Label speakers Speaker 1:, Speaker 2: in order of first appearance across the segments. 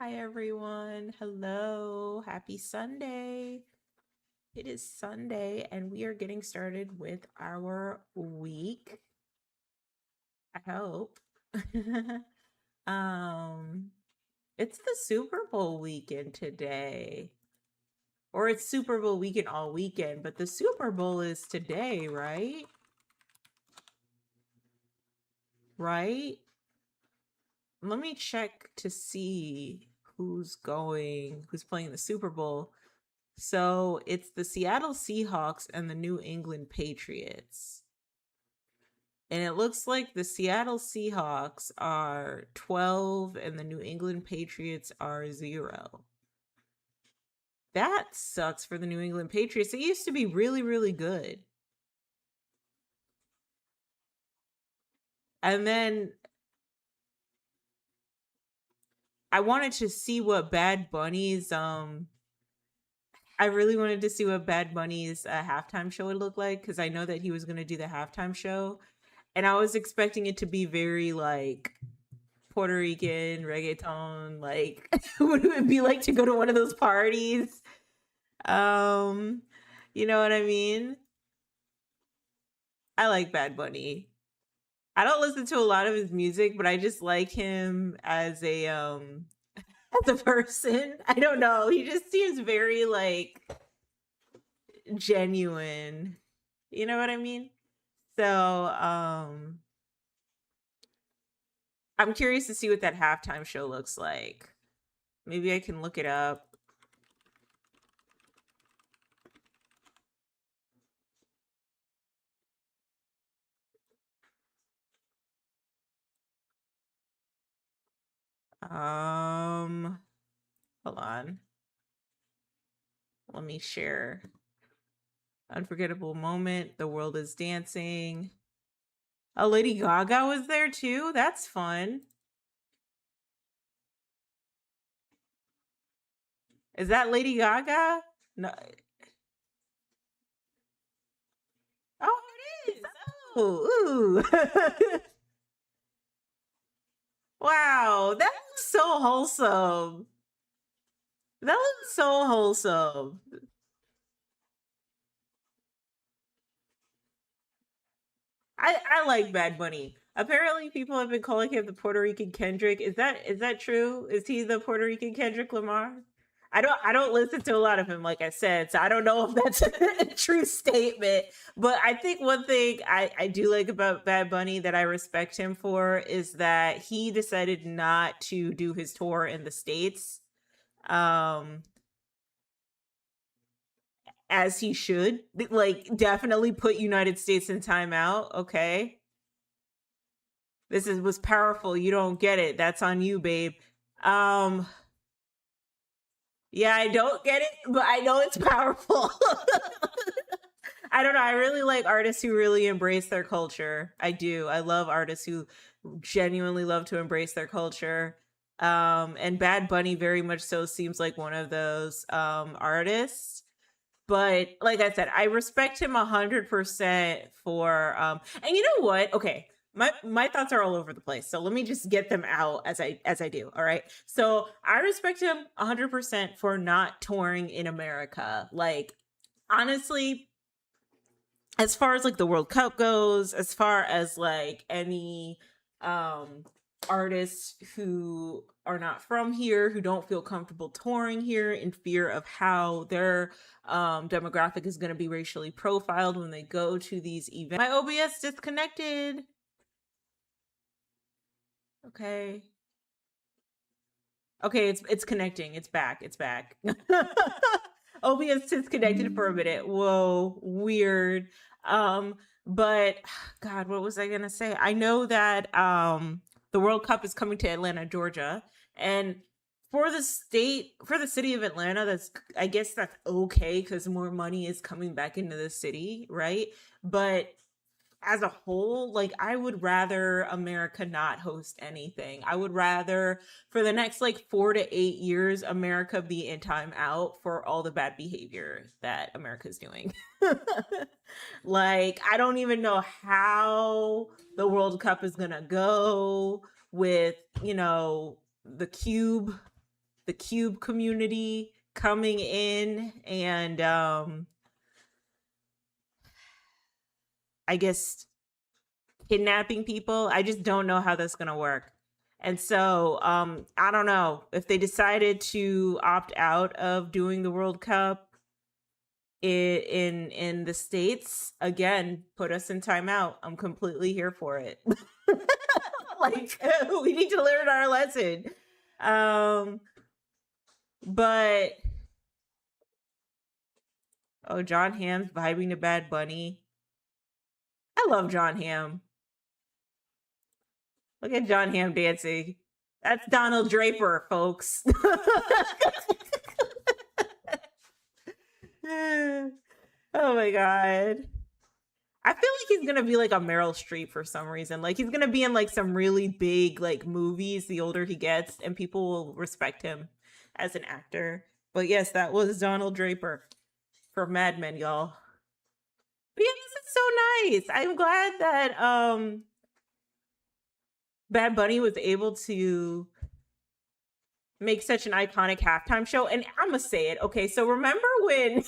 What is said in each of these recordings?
Speaker 1: Hi, everyone. Hello. Happy Sunday. It is Sunday, and we are getting started with our week. I hope. um, it's the Super Bowl weekend today, or it's Super Bowl weekend all weekend, but the Super Bowl is today, right? Right? Let me check to see who's playing the Super Bowl. So it's the Seattle Seahawks and the New England Patriots. And it looks like the Seattle Seahawks are 12 and the New England Patriots are 0. That sucks for the New England Patriots. They used to be really, really good. And then I wanted to see what Bad Bunny's I really wanted to see what Bad Bunny's halftime show would look like because I know that he was going to do the halftime show, and I was expecting it to be very like Puerto Rican reggaeton, like what it would be like to go to one of those parties. Um, you know what I mean? I like Bad Bunny. I don't listen to a lot of his music, but I just like him as a as a person. I don't know. He just seems very like genuine. You know what I mean? So, I'm curious to see what that halftime show looks like. Maybe I can look it up. Um, Hold on. Let me share. Unforgettable moment. The world is dancing. Oh, Lady Gaga was there too. That's fun. Is that Lady Gaga? No. Oh, it is. Oh, ooh. Wow, that looks so wholesome. That looks so wholesome. I like Bad Bunny. Apparently, people have been calling him the Puerto Rican Kendrick. Is that true? Is he the Puerto Rican Kendrick Lamar? I don't listen to a lot of him, like I said, so I don't know if that's a true statement. But I think one thing I do like about Bad Bunny that I respect him for is that he decided not to do his tour in the States. Um, as he should. Like, definitely put United States in timeout. Okay. Was powerful. You don't get it. That's on you, babe. Um, yeah, I don't get it, but I know it's powerful. I don't know. I really like artists who really embrace their culture. I do. I love artists who genuinely love to embrace their culture. And Bad Bunny very much so seems like one of those artists. But like I said, I respect him 100% for and you know what? Okay. My thoughts are all over the place. So let me just get them out as I do. All right. So I respect him 100% for not touring in America. Like, honestly, as far as like the World Cup goes, as far as like any um artists who are not from here, who don't feel comfortable touring here in fear of how their demographic is going to be racially profiled when they go to these events. My OBS disconnected. Okay. Okay, it's connecting. It's back. It's back. OBS disconnected for a minute. Whoa, weird. Um, but God, what was I gonna say? I know that the World Cup is coming to Atlanta, Georgia, and for the city of Atlanta, that's I guess that's okay because more money is coming back into the city, right? But as a whole, like, I would rather America not host anything. I would rather for the next like 4 to 8 years, America be in timeout for all the bad behavior that America's doing. Like, I don't even know how the World Cup is gonna go with, the cube. the Cube community coming in and I guess kidnapping people. I just don't know how that's gonna work. And so I don't know if they decided to opt out of doing the World Cup in the States. Again, put us in timeout. I'm completely here for it. Like we need to learn our lesson. But oh, John Hamm's vibing to Bad Bunny. I love John Hamm. Look at John Hamm dancing. That's Donald Draper, folks. Oh my god. I feel like he's gonna be like a Meryl Streep for some reason. Like he's gonna be in like some really big like movies the older he gets, and people will respect him as an actor. But yes, that was Donald Draper for Mad Men, y'all. But yeah, this is so nice. I'm glad that Bad Bunny was able to make such an iconic halftime show. And I'm gonna say it. Okay, so remember when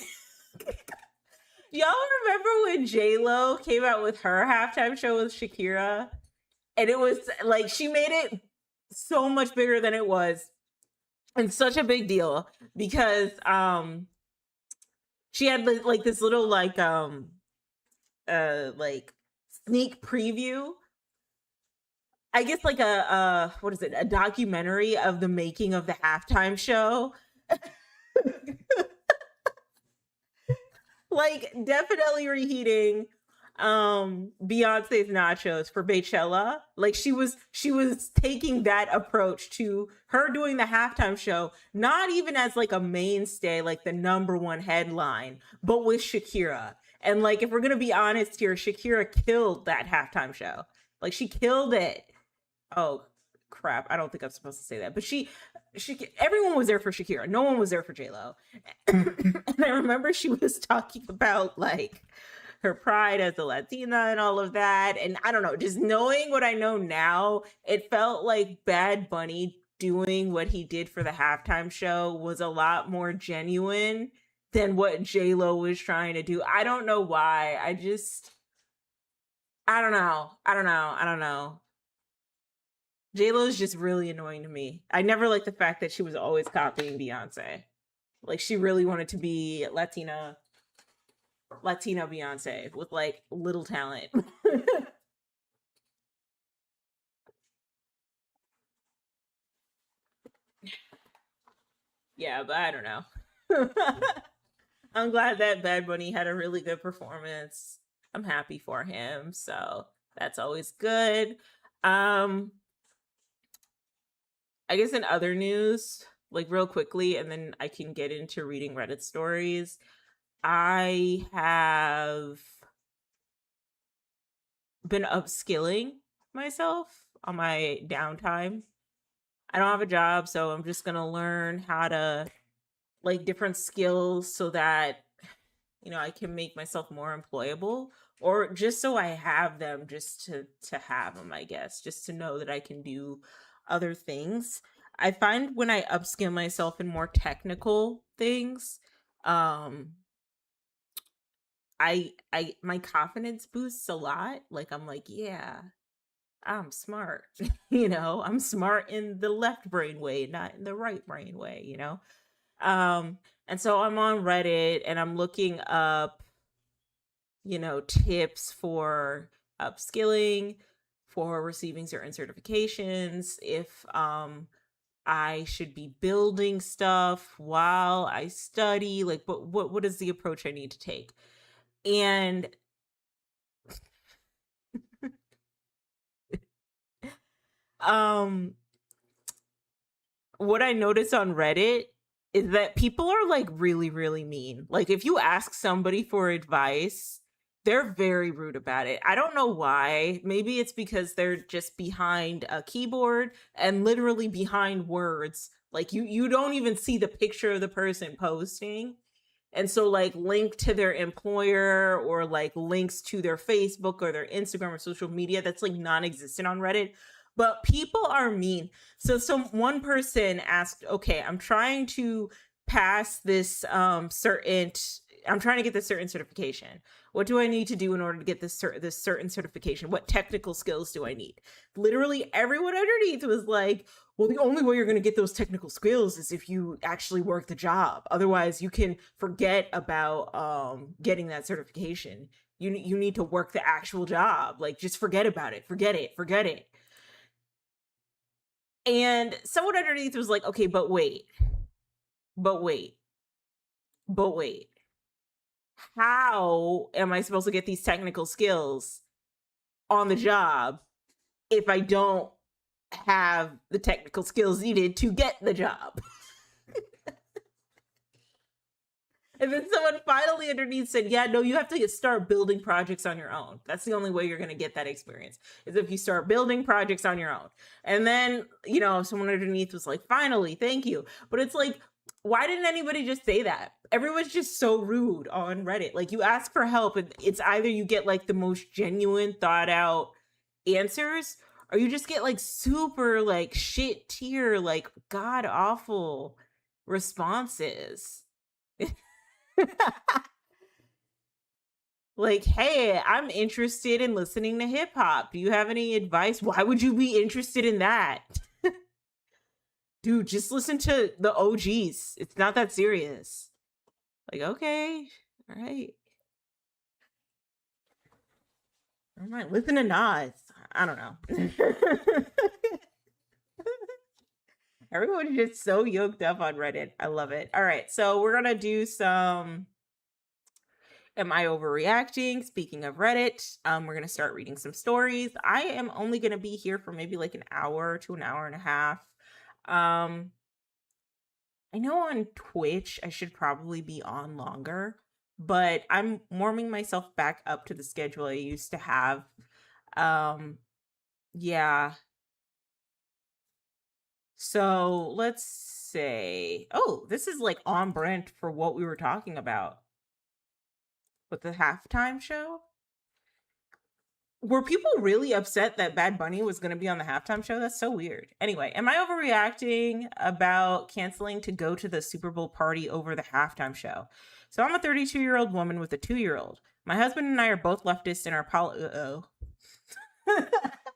Speaker 1: y'all remember when J-Lo came out with her halftime show with Shakira? And it was like she made it so much bigger than it was. And such a big deal because she had like this little like sneak preview. I guess like a what is it? A documentary of the making of the halftime show. Like definitely reheating Beyonce's nachos for Beychella. Like she was taking that approach to her doing the halftime show, not even as like a mainstay, like the number one headline, but with Shakira. And like if we're gonna be honest here, Shakira killed that halftime show. Like she killed it. Oh crap, I don't think I'm supposed to say that, but she everyone was there for Shakira. No one was there for J-Lo. And I remember she was talking about like her pride as a Latina and all of that. And I don't know, just knowing what I know now, it felt like Bad Bunny doing what he did for the halftime show was a lot more genuine than what J-Lo was trying to do. I don't know why. I don't know. J-Lo is just really annoying to me. I never liked the fact that she was always copying Beyonce. Like she really wanted to be Latina Beyonce with like little talent. Yeah, but I don't know. I'm glad that Bad Bunny had a really good performance. I'm happy for him, so that's always good. Um I guess in other news, like real quickly, and then I can get into reading Reddit stories. I have been upskilling myself on my downtime. I don't have a job, so I'm just gonna learn how to like different skills so that I can make myself more employable, or just so I have them just to have them, I guess, just to know that I can do other things. I find when I upskill myself in more technical things, um I my confidence boosts a lot. Like I'm like, yeah, I'm smart. I'm smart in the left brain way, not in the right brain way. And so I'm on Reddit and I'm looking up, tips for upskilling, for receiving certain certifications, if I should be building stuff while I study, like what is the approach I need to take? And um what I noticed on Reddit is that people are like really, really mean. Like if you ask somebody for advice, they're very rude about it. I don't know why. Maybe it's because they're just behind a keyboard and literally behind words. Like you don't even see the picture of the person posting. And so like link to their employer or like links to their Facebook or their Instagram or social media, that's like non-existent on Reddit. But people are mean. So one person asked, okay, I'm trying to pass this I'm trying to get this certain certification. What do I need to do in order to get this certain certification? What technical skills do I need? Literally everyone underneath was like, well, the only way you're going to get those technical skills is if you actually work the job. Otherwise, you can forget about getting that certification. You need to work the actual job. Like, just forget about it. Forget it. And someone underneath was like, okay, but wait. How am I supposed to get these technical skills on the job if I don't have the technical skills needed to get the job? And then someone finally underneath said, yeah, no, you have to start building projects on your own. That's the only way you're going to get that experience, is if you start building projects on your own. And then, someone underneath was like, finally, thank you. But it's like, why didn't anybody just say that? Everyone's just so rude on Reddit. Like, you ask for help and it's either you get like the most genuine, thought out answers, or you just get like super like shit tier, like god awful responses. Like, hey, I'm interested in listening to hip hop. Do you have any advice? Why would you be interested in that? Dude, just listen to the OGs. It's not that serious. Like, okay, all right. All right, listen to Nas. I don't know. Everyone's just so yoked up on Reddit. I love it. All right, so we're gonna do some Am I overreacting? Speaking of Reddit, we're gonna start reading some stories. I am only gonna be here for maybe like an hour to an hour and a half. I know on Twitch I should probably be on longer, but I'm warming myself back up to the schedule I used to have. Yeah. So let's say, oh, this is like on brand for what we were talking about with the halftime show. Were people really upset that Bad Bunny was going to be on the halftime show? That's so weird. Anyway, am I overreacting about canceling to go to the Super Bowl party over the halftime show? So I'm a 32-year-old woman with a 2-year-old. My husband and I are both leftists in our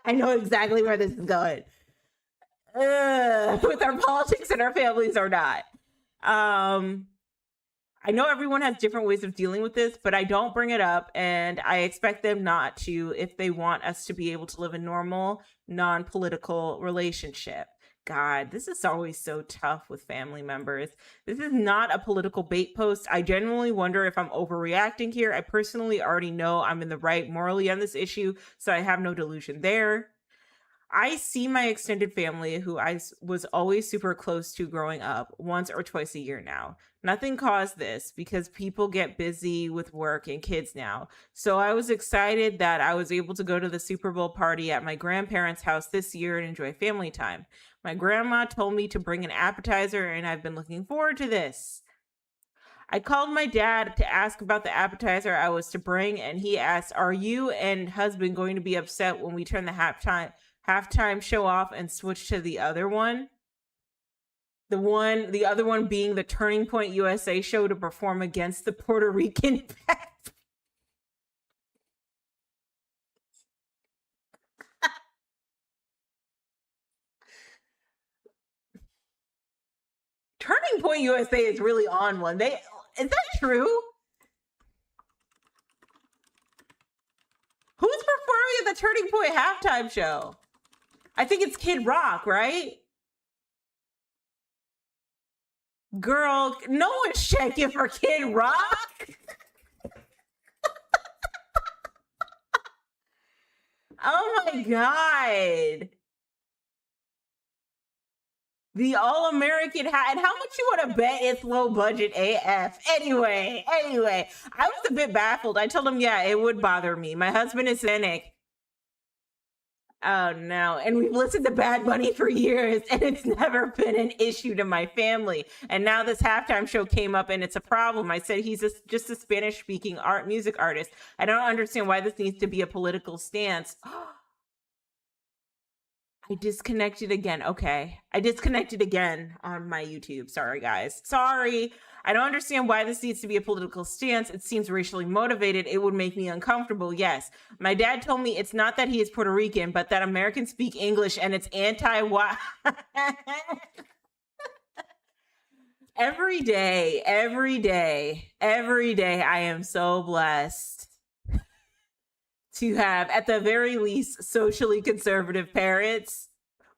Speaker 1: I know exactly where this is going. With our politics and our families or not. I know everyone has different ways of dealing with this, but I don't bring it up, and I expect them not to if they want us to be able to live a normal, non-political relationship. God, this is always so tough with family members. This is not a political bait post. I genuinely wonder if I'm overreacting here. I personally already know I'm in the right morally on this issue, so I have no delusion there. I see my extended family, who I was always super close to growing up, once or twice a year now. Nothing caused this because people get busy with work and kids now. So I was excited that I was able to go to the Super Bowl party at my grandparents' house this year and enjoy family time. My grandma told me to bring an appetizer, and I've been looking forward to this. I called my dad to ask about the appetizer I was to bring, and he asked, "Are you and husband going to be upset when we turn the halftime show off and switch to the other one?" The other one being the Turning Point USA show to perform against the Puerto Rican Turning Point USA is really on one. Is that true? Who's performing at the Turning Point halftime show? I think it's Kid Rock, right? Girl, no one's checking for Kid Rock. Oh my God. The All-American hat. And how much you want to bet it's low budget AF? Anyway, I was a bit baffled. I told him, yeah, it would bother me. My husband is cynic. Oh no. And we've listened to Bad Bunny for years, and it's never been an issue to my family. And now this halftime show came up and it's a problem. I said he's just a Spanish speaking music artist. I don't understand why this needs to be a political stance. I disconnected again. Okay. I disconnected again on my YouTube. Sorry, guys. Sorry. I don't understand why this needs to be a political stance. It seems racially motivated. It would make me uncomfortable. Yes. My dad told me it's not that he is Puerto Rican, but that Americans speak English and it's anti-white. Every day, I am so blessed to have, at the very least, socially conservative parents,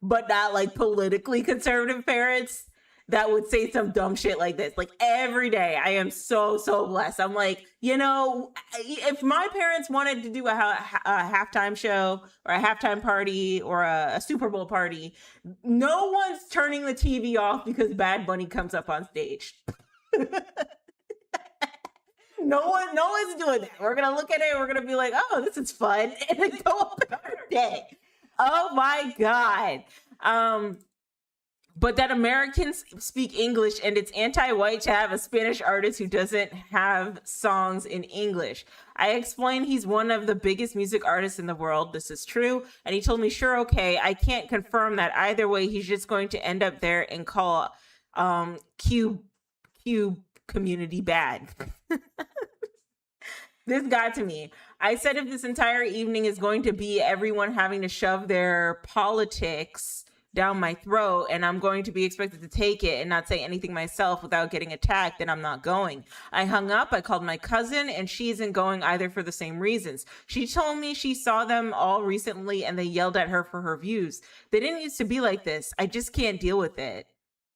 Speaker 1: but not like politically conservative parents that would say some dumb shit like this. Like every day, I am so blessed. I'm like, if my parents wanted to do a halftime show or a halftime party or a Super Bowl party, no one's turning the TV off because Bad Bunny comes up on stage. No one's doing that. We're gonna look at it. We're gonna be like, "Oh, this is fun," and then go about our day. Oh my god! But that Americans speak English and it's anti-white to have a Spanish artist who doesn't have songs in English. I explained he's one of the biggest music artists in the world. This is true, and he told me, "Sure, okay. I can't confirm that either way. He's just going to end up there and call Q community bad." This got to me. I said if this entire evening is going to be everyone having to shove their politics down my throat and I'm going to be expected to take it and not say anything myself without getting attacked, then I'm not going. I hung up, I called my cousin, and she isn't going either for the same reasons. She told me she saw them all recently and they yelled at her for her views. They didn't used to be like this. I just can't deal with it.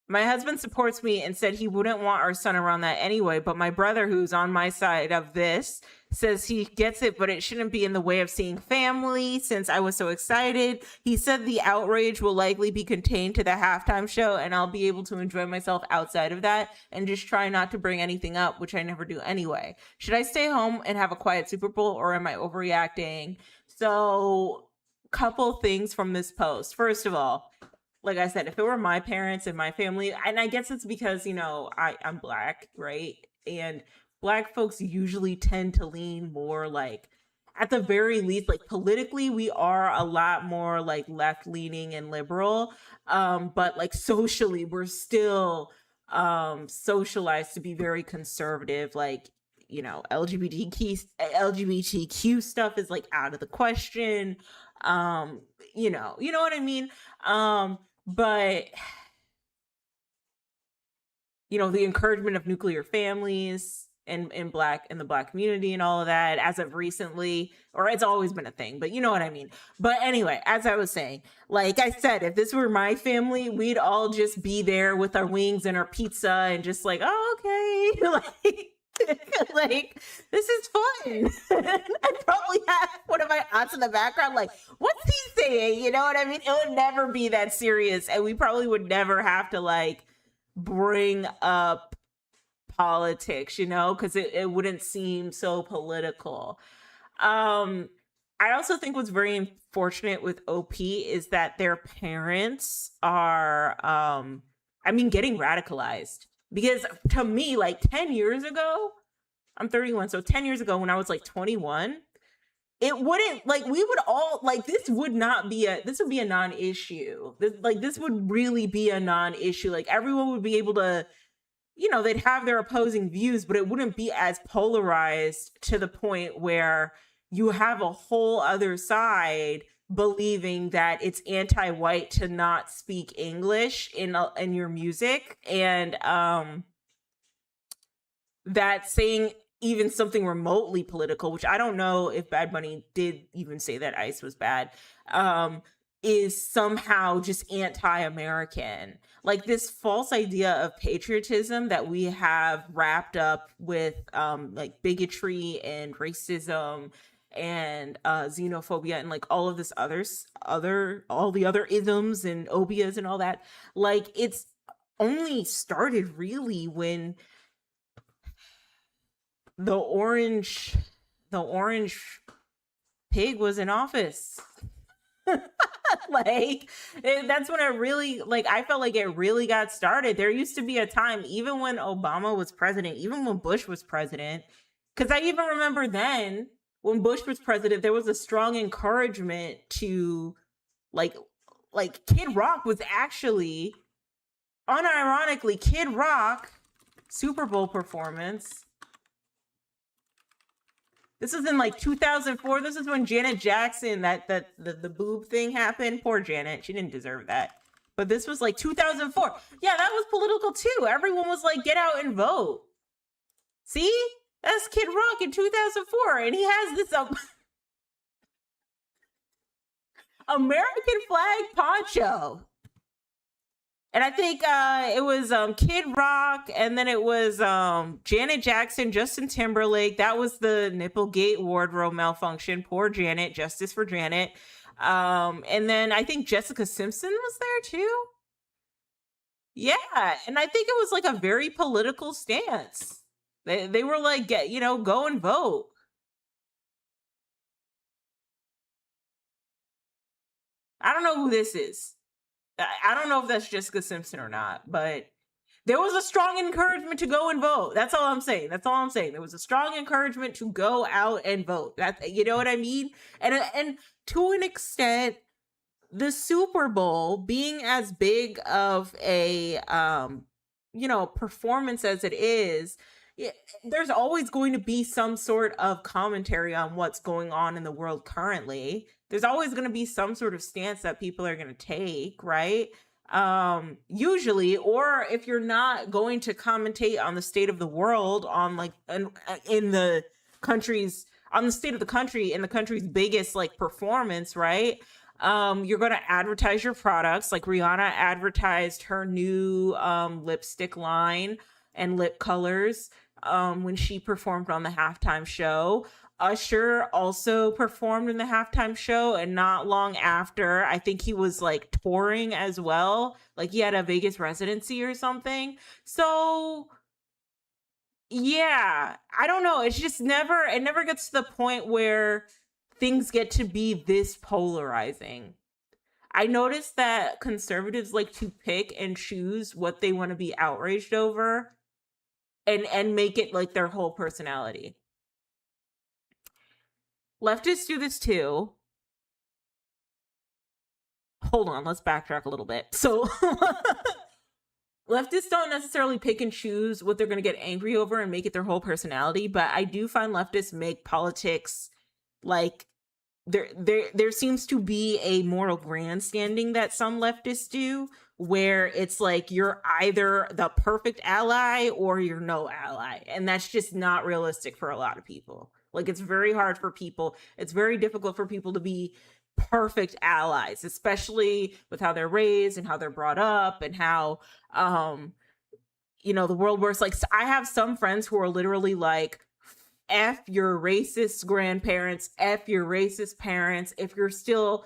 Speaker 1: My husband supports me and said he wouldn't want our son around that anyway, but my brother, who's on my side of this, says he gets it, but it shouldn't be in the way of seeing family since I was so excited. He said the outrage will likely be contained to the halftime show and I'll be able to enjoy myself outside of that and just try not to bring anything up, which I never do anyway. Should I stay home and have a quiet Super Bowl or am I overreacting? So, couple things from this post. First of all, like I said, if it were my parents and my family, and I guess it's because, I'm Black, right? And Black folks usually tend to lean more like, at the very least, like politically, we are a lot more like left leaning and liberal. But like socially, we're still socialized to be very conservative. Like, LGBTQ stuff is like out of the question. You know what I mean? But the encouragement of nuclear families in the Black community and all of that as of recently, or it's always been a thing, but you know what I mean. But anyway, as I was saying, like I said, if this were my family, we'd all just be there with our wings and our pizza and just like, oh, okay. Like, this is fun. I'd probably have one of my aunts in the background like, what's he saying? You know what I mean? It would never be that serious, and we probably would never have to like bring up politics, because it wouldn't seem so political. I also think what's very unfortunate with OP is that their parents are getting radicalized. Because to me, like 10 years ago, I'm 31, so 10 years ago when I was like 21, it wouldn't, like, we would all, like, this would be a non-issue. This would really be a non-issue. Like, everyone would be able to, they'd have their opposing views, but it wouldn't be as polarized to the point where you have a whole other side believing that it's anti-white to not speak English in your music, and that saying even something remotely political, which I don't know if Bad Bunny did even say that ICE was bad, is somehow just anti-American. Like this false idea of patriotism that we have wrapped up with like bigotry and racism and xenophobia and like all of this all the other isms and obias and all that, like it's only started really when the orange pig was in office. Like that's when it really, like, I felt like it really got started. There used to be a time, even when Obama was president, even when Bush was president, because I even remember then when Bush was president, there was a strong encouragement to like like Kid Rock was actually, unironically, Kid Rock Super Bowl performance. This was in like 2004. This is when Janet Jackson, the boob thing happened. Poor Janet. She didn't deserve that. But this was like 2004. Yeah, that was political too. Everyone was like, get out and vote. See? That's Kid Rock in 2004. And he has this American flag poncho. And I think it was Kid Rock, and then it was Janet Jackson, Justin Timberlake. That was the Nipplegate wardrobe malfunction. Poor Janet. Justice for Janet. And then I think Jessica Simpson was there too. Yeah, and I think it was like a very political stance. They were like, go and vote. I don't know who this is. I don't know if that's Jessica Simpson or not, but there was a strong encouragement to go and vote. That's all I'm saying. There was a strong encouragement to go out and vote. You know what I mean? And to an extent, the Super Bowl being as big of a performance as it is, there's always going to be some sort of commentary on what's going on in the world currently. There's always going to be some sort of stance that people are going to take, right? Usually, or if you're not going to commentate on the state of the world on like in the country's, on the state of the country in the country's biggest like performance, right? You're going to advertise your products. Like Rihanna advertised her new lipstick line and lip colors when she performed on the halftime show. Usher also performed in the halftime show, and not long after, I think he was like touring as well. Like he had a Vegas residency or something. So yeah, I don't know. It's just it never gets to the point where things get to be this polarizing. I noticed that conservatives like to pick and choose what they want to be outraged over and make it like their whole personality. Leftists do this too. Hold on, let's backtrack a little bit. So leftists don't necessarily pick and choose what they're going to get angry over and make it their whole personality, but I do find leftists make politics like there seems to be a moral grandstanding that some leftists do, where it's like you're either the perfect ally or you're no ally, and that's just not realistic for a lot of people. Like it's very hard for people. It's very difficult for people to be perfect allies, especially with how they're raised and how they're brought up and how the world works. Like I have some friends who are literally like, F your racist grandparents, F your racist parents. If you're still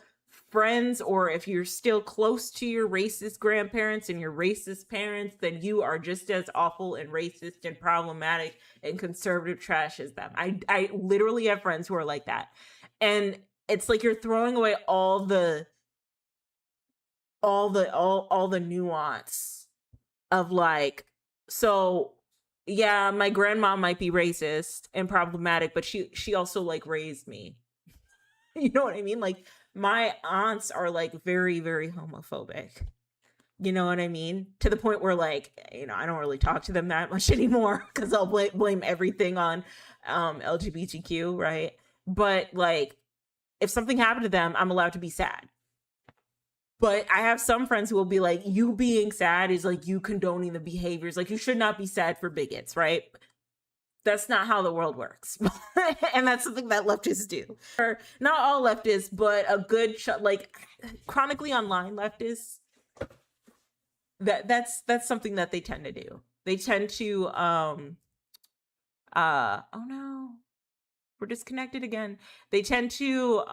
Speaker 1: friends or if you're still close to your racist grandparents and your racist parents, then you are just as awful and racist and problematic and conservative trash as them. I literally have friends who are like that. And it's like you're throwing away all the nuance of like, so yeah, my grandma might be racist and problematic, but she also like raised me. You know what I mean? Like my aunts are like very, very homophobic. You know what I mean? To the point where like, I don't really talk to them that much anymore because I'll blame everything on LGBTQ, right? But like, if something happened to them, I'm allowed to be sad. But I have some friends who will be like, you being sad is like you condoning the behaviors. Like you should not be sad for bigots, right? That's not how the world works. And that's something that leftists do. Or not all leftists, but a good like chronically online leftists. That's something that they tend to do. They tend to oh no. We're disconnected again. They tend to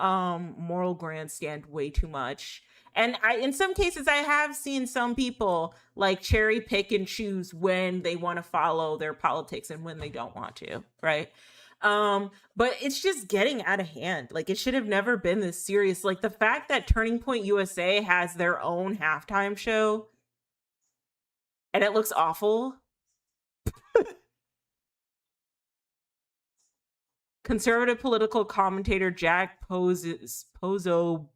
Speaker 1: moral grandstand way too much. And in some cases, I have seen some people like cherry pick and choose when they want to follow their politics and when they don't want to, right? But it's just getting out of hand. Like it should have never been this serious. Like the fact that Turning Point USA has their own halftime show and it looks awful. Conservative political commentator Jack Posobiec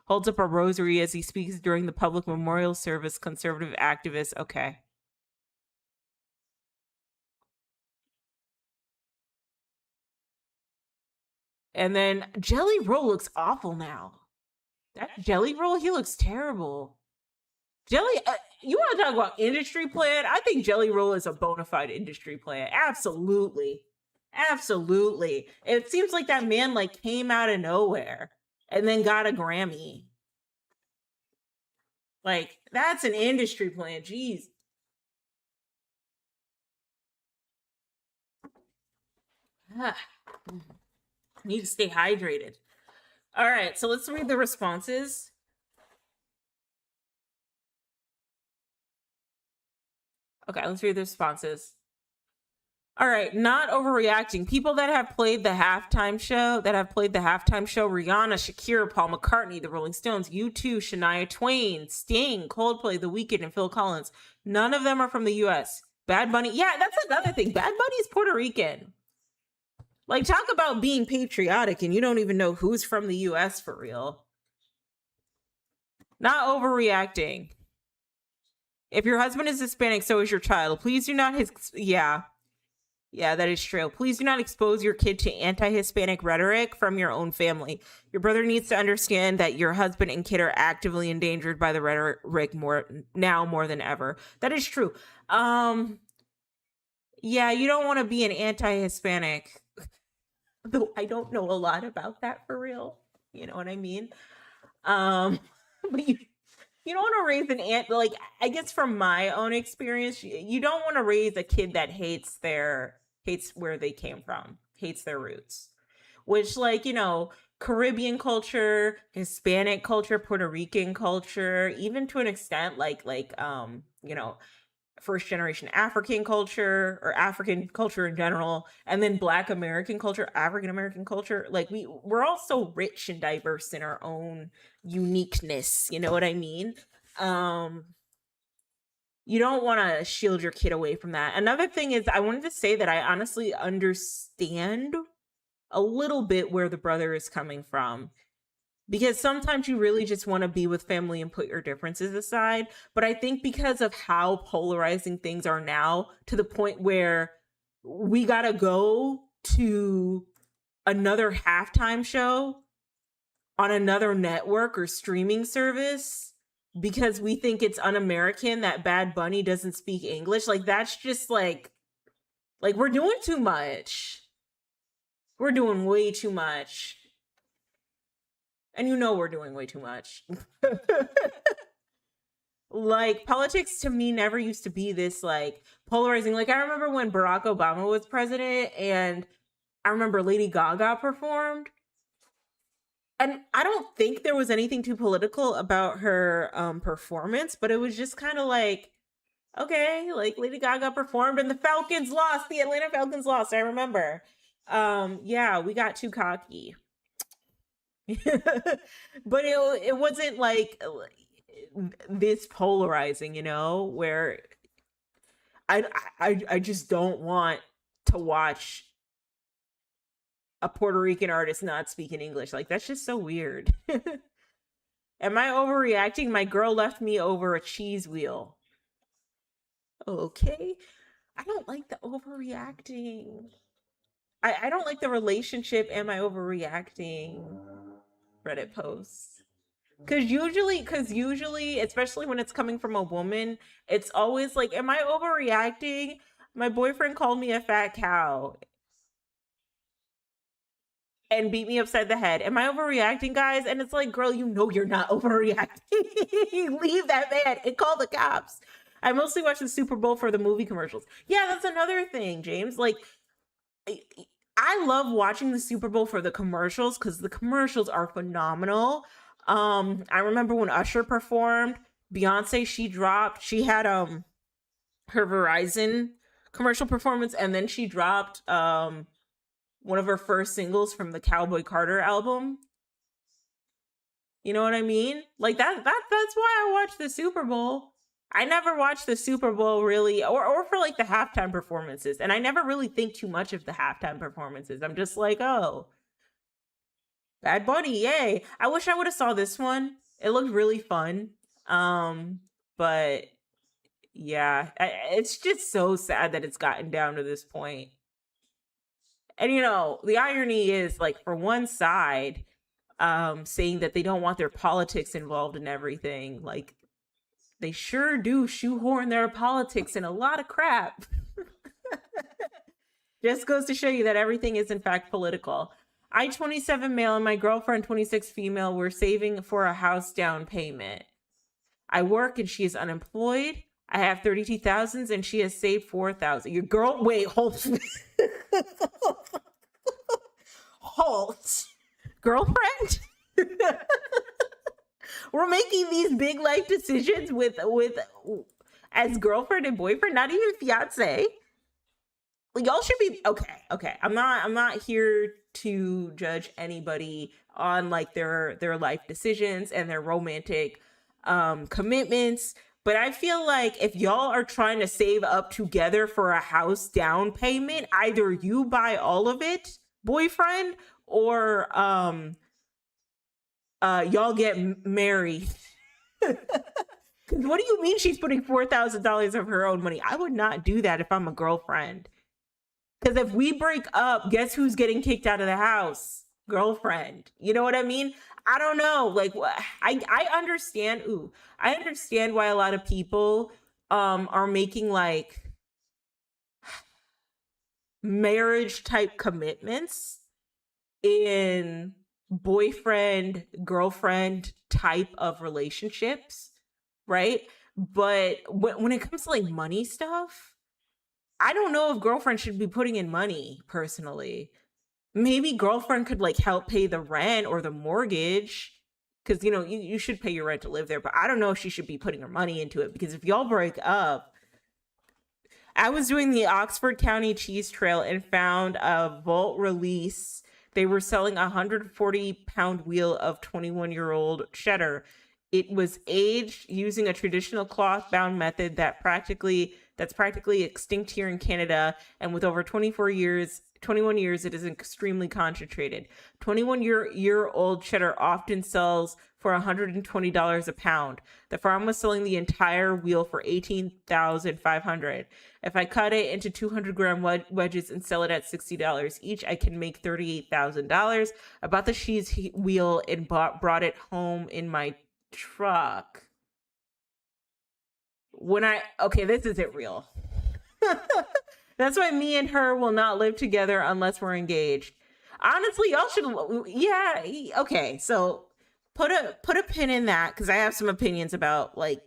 Speaker 1: holds up a rosary as he speaks during the public memorial service. Conservative activist. Okay. And then Jelly Roll looks awful now. That Jelly Roll, he looks terrible. Jelly, you want to talk about industry plan? I think Jelly Roll is a bona fide industry plan. Absolutely. Absolutely. It seems like that man like came out of nowhere and then got a Grammy. Like, that's an industry plan. Jeez. Need to stay hydrated. All right, so let's read the responses. Okay, let's read the responses. All right, not overreacting. People that have played the halftime show, Rihanna, Shakira, Paul McCartney, the Rolling Stones, U2, Shania Twain, Sting, Coldplay, The Weeknd, and Phil Collins. None of them are from the US. Bad Bunny, yeah, that's another thing. Bad Bunny is Puerto Rican. Like, talk about being patriotic and you don't even know who's from the US for real. Not overreacting. If your husband is Hispanic, so is your child. Please do not Yeah, that is true. Please do not expose your kid to anti-Hispanic rhetoric from your own family. Your brother needs to understand that your husband and kid are actively endangered by the rhetoric more than ever. That is true. Yeah, you don't want to be an anti-Hispanic. Though I don't know a lot about that for real. You know what I mean? But you don't want to raise like, I guess from my own experience, you don't want to raise a kid that hates where they came from, hates their roots, which, like, Caribbean culture, Hispanic culture, Puerto Rican culture, even to an extent, like first generation African culture or African culture in general, and then Black American culture, African American culture. Like, we're all so rich and diverse in our own uniqueness. You know what I mean? You don't want to shield your kid away from that. Another thing is, I wanted to say that I honestly understand a little bit where the brother is coming from, because sometimes you really just want to be with family and put your differences aside. But I think because of how polarizing things are now, to the point where we got to go to another halftime show on another network or streaming service because we think it's un-American that Bad Bunny doesn't speak English. Like, that's just like we're doing too much. We're doing way too much. And we're doing way too much. Like, politics to me never used to be this like polarizing. Like, I remember when Barack Obama was president and I remember Lady Gaga performed. And I don't think there was anything too political about her performance, but it was just kind of like, okay, like Lady Gaga performed and the Falcons lost. The Atlanta Falcons lost. I remember. Yeah, we got too cocky. But it wasn't like this polarizing, where I just don't want to watch a Puerto Rican artist not speaking English. Like, that's just so weird. Am I overreacting? My girl left me over a cheese wheel. Okay. I don't like the overreacting. I don't like the relationship. Am I overreacting? Reddit posts. Because usually, especially when it's coming from a woman, it's always like, am I overreacting? My boyfriend called me a fat cow and beat me upside the head. Am I overreacting, guys? And it's like, girl, you're not overreacting. Leave that man and call the cops. I mostly watch the Super Bowl for the movie commercials. Yeah, that's another thing, James. Like, I love watching the Super Bowl for the commercials because the commercials are phenomenal. I remember when Usher performed, Beyonce, she had her Verizon commercial performance, and then she dropped one of her first singles from the Cowboy Carter album. You know what I mean? Like, that's why I watch the Super Bowl. I never watch the Super Bowl really, or for like the halftime performances. And I never really think too much of the halftime performances. I'm just like, oh, Bad Bunny, yay. I wish I would have saw this one. It looked really fun. But yeah, it's just so sad that it's gotten down to this point. And the irony is, like, for one side, saying that they don't want their politics involved in everything, like they sure do shoehorn their politics in a lot of crap. Just goes to show you that everything is in fact political. I 27 male and my girlfriend 26 female were saving for a house down payment. I work and she is unemployed. I have 32,000 and she has saved 4,000. Your girl, wait, hold. Halt. Girlfriend? We're making these big life decisions with as girlfriend and boyfriend, not even fiance. Y'all should be okay. I'm not here to judge anybody on like their life decisions and their romantic commitments, but I feel like if y'all are trying to save up together for a house down payment, either you buy all of it, boyfriend, or y'all get married. What do you mean she's putting $4,000 of her own money? I would not do that if I'm a girlfriend. Because if we break up, guess who's getting kicked out of the house? Girlfriend. You know what I mean? I don't know. Like, I understand. I understand why a lot of people are making like marriage type commitments in boyfriend, girlfriend type of relationships, right? But when it comes to like money stuff, I don't know if girlfriend should be putting in money personally. Maybe girlfriend could like help pay the rent or the mortgage, because you should pay your rent to live there, but I don't know if she should be putting her money into it, because if y'all break up, I was doing the Oxford County Cheese Trail and found a vault release. They were selling a 140-pound wheel of 21-year-old cheddar. It was aged using a traditional cloth-bound method that's practically extinct here in Canada, and with over 21 years, it is extremely concentrated. 21-year-old cheddar often sells for $120 a pound. The farm was selling the entire wheel for $18,500. If I cut it into 200-gram wedges and sell it at $60 each, I can make $38,000. I bought the cheese wheel and brought it home in my truck. This isn't real. That's why me and her will not live together unless we're engaged. Honestly, y'all should, yeah, okay. So put a pin in that, because I have some opinions about like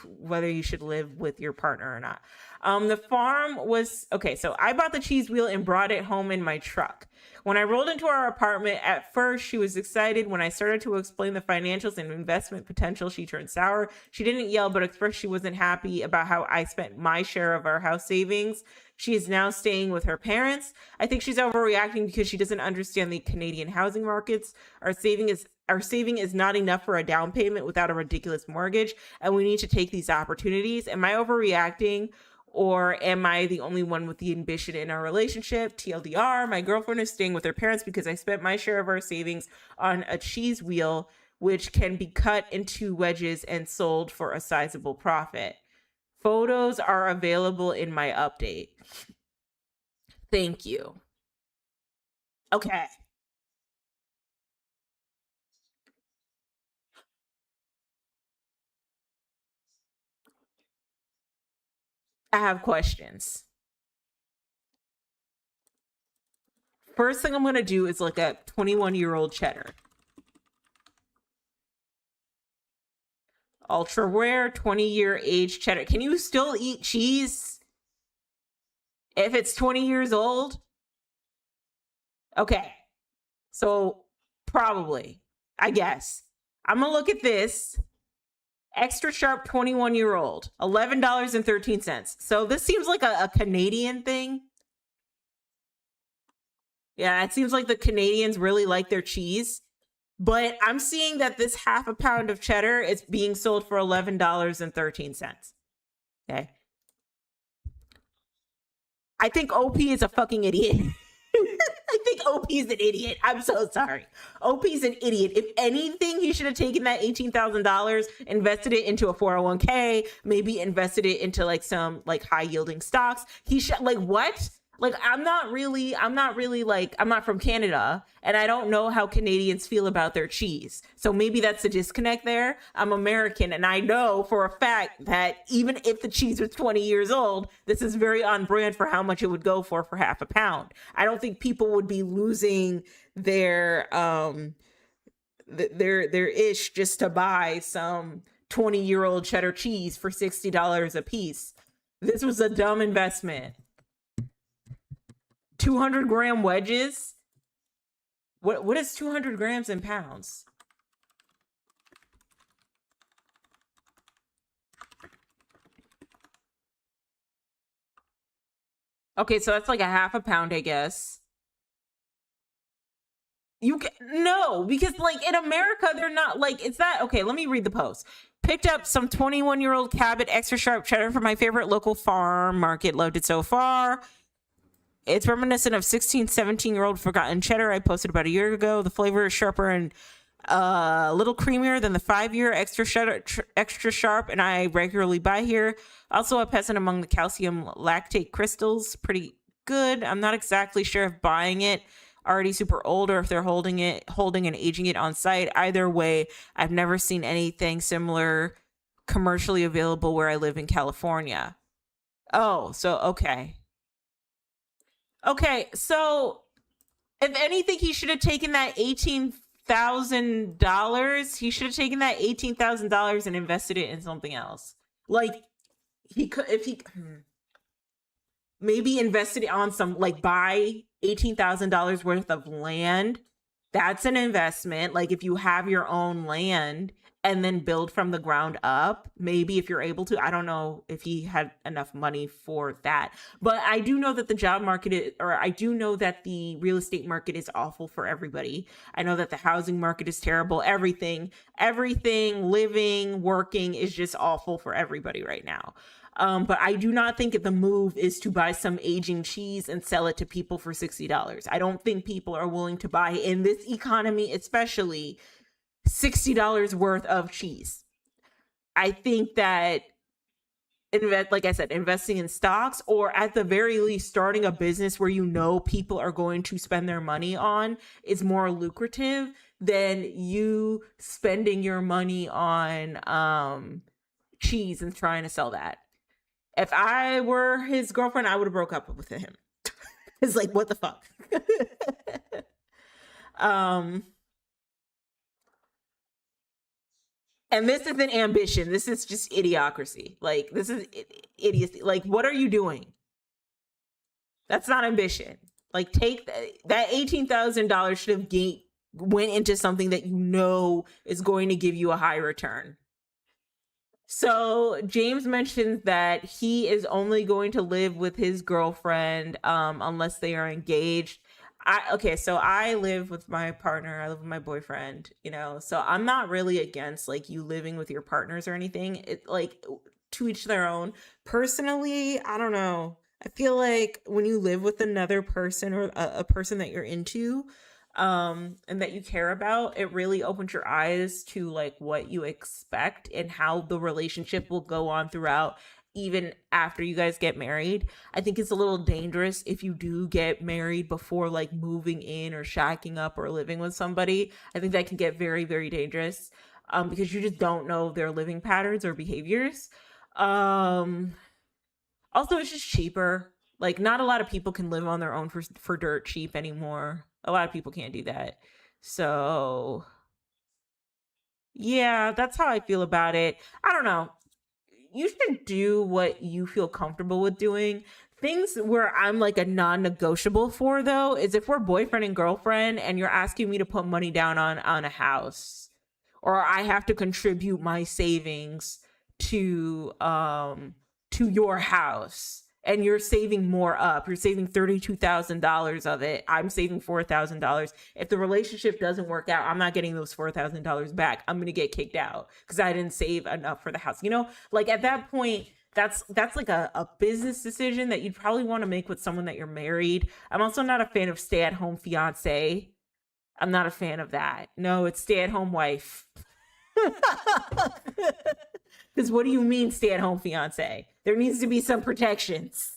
Speaker 1: whether you should live with your partner or not. The farm was okay. So I bought the cheese wheel and brought it home in my truck. When I rolled into our apartment, at first she was excited. When I started to explain the financials and investment potential, she turned sour. She didn't yell, but expressed she wasn't happy about how I spent my share of our house savings. She is now staying with her parents. I think she's overreacting because she doesn't understand the Canadian housing markets. Our saving is not enough for a down payment without a ridiculous mortgage, and we need to take these opportunities. Am I overreacting, or am I the only one with the ambition in our relationship? TLDR, my girlfriend is staying with her parents because I spent my share of our savings on a cheese wheel, which can be cut into wedges and sold for a sizable profit. Photos are available in my update. Thank you. Okay. I have questions. First thing I'm going to do is look at 21-year-old cheddar. Ultra rare 20-year age cheddar. Can you still eat cheese if it's 20 years old? Okay. So probably, I guess. I'm going to look at this. Extra sharp 21-year-old, $11.13. So this seems like a Canadian thing. Yeah, it seems like the Canadians really like their cheese. But I'm seeing that this half a pound of cheddar is being sold for $11.13. Okay. I think OP is a fucking idiot. I think OP's an idiot. I'm so sorry. OP's an idiot. If anything, he should have taken that $18,000, invested it into a 401k, maybe invested it into like some like high yielding stocks. He should like what? Like I'm not from Canada and I don't know how Canadians feel about their cheese. So maybe that's the disconnect there. I'm American and I know for a fact that even if the cheese was 20 years old, this is very on brand for how much it would go for half a pound. I don't think people would be losing their ish just to buy some 20-year-old cheddar cheese for $60 a piece. This was a dumb investment. 200-gram wedges. What is 200 grams in pounds? Okay, so that's like a half a pound, I guess. No, because like in America, they're not like, it's that. Okay, let me read the post. Picked up some 21-year-old Cabot extra sharp cheddar from my favorite local farm market. Loved it so far. It's reminiscent of 16, 17-year-old forgotten cheddar I posted about a year ago. The flavor is sharper and a little creamier than the 5-year extra sharp, and I regularly buy here. Also a peasant among the calcium lactate crystals. Pretty good. I'm not exactly sure if buying it already super old or if they're holding and aging it on site. Either way, I've never seen anything similar commercially available where I live in California. Oh, so okay. Okay, so if anything, he should have taken that $18,000. He should have taken that $18,000 and invested it in something else. Like he could, if he maybe invested it on some, like buy $18,000 worth of land. That's an investment. Like if you have your own land and then build from the ground up, maybe if you're able to. I don't know if he had enough money for that, but I do know that the job market I do know that the real estate market is awful for everybody. I know that the housing market is terrible. Everything, living, working is just awful for everybody right now. But I do not think the move is to buy some aging cheese and sell it to people for $60. I don't think people are willing to buy, in this economy especially, $60 worth of cheese. I think that, like I said, investing in stocks, or at the very least starting a business where you know people are going to spend their money on, is more lucrative than you spending your money on cheese and trying to sell that. If I were his girlfriend, I would have broke up with him. It's like, what the fuck? And this isn't ambition. This is just idiocracy. Like, this is idiocy. Like, what are you doing? That's not ambition. Like, take that $18,000 should have went into something that you know is going to give you a high return. So James mentions that he is only going to live with his girlfriend unless they are engaged. So I live with my partner. I live with my boyfriend, so I'm not really against like you living with your partners or anything. It like to each their own. Personally, I don't know. I feel like when you live with another person or a person that you're into, and that you care about, it really opens your eyes to like what you expect and how the relationship will go on throughout, even after you guys get married. I think it's a little dangerous if you do get married before like moving in or shacking up or living with somebody. I think that can get very, very dangerous because you just don't know their living patterns or behaviors. Also, it's just cheaper. Like, not a lot of people can live on their own for dirt cheap anymore. A lot of people can't do that. So, yeah, that's how I feel about it. I don't know. You should do what you feel comfortable with doing. Things where I'm like a non-negotiable for, though, is if we're boyfriend and girlfriend and you're asking me to put money down on a house, or I have to contribute my savings to your house, and you're saving more up. You're saving $32,000 of it. I'm saving $4,000. If the relationship doesn't work out, I'm not getting those $4,000 back. I'm going to get kicked out because I didn't save enough for the house. Like at that point, that's like a business decision that you'd probably want to make with someone that you're married. I'm also not a fan of stay-at-home fiance. I'm not a fan of that. No, it's stay-at-home wife. Because what do you mean stay-at-home fiance? There needs to be some protections.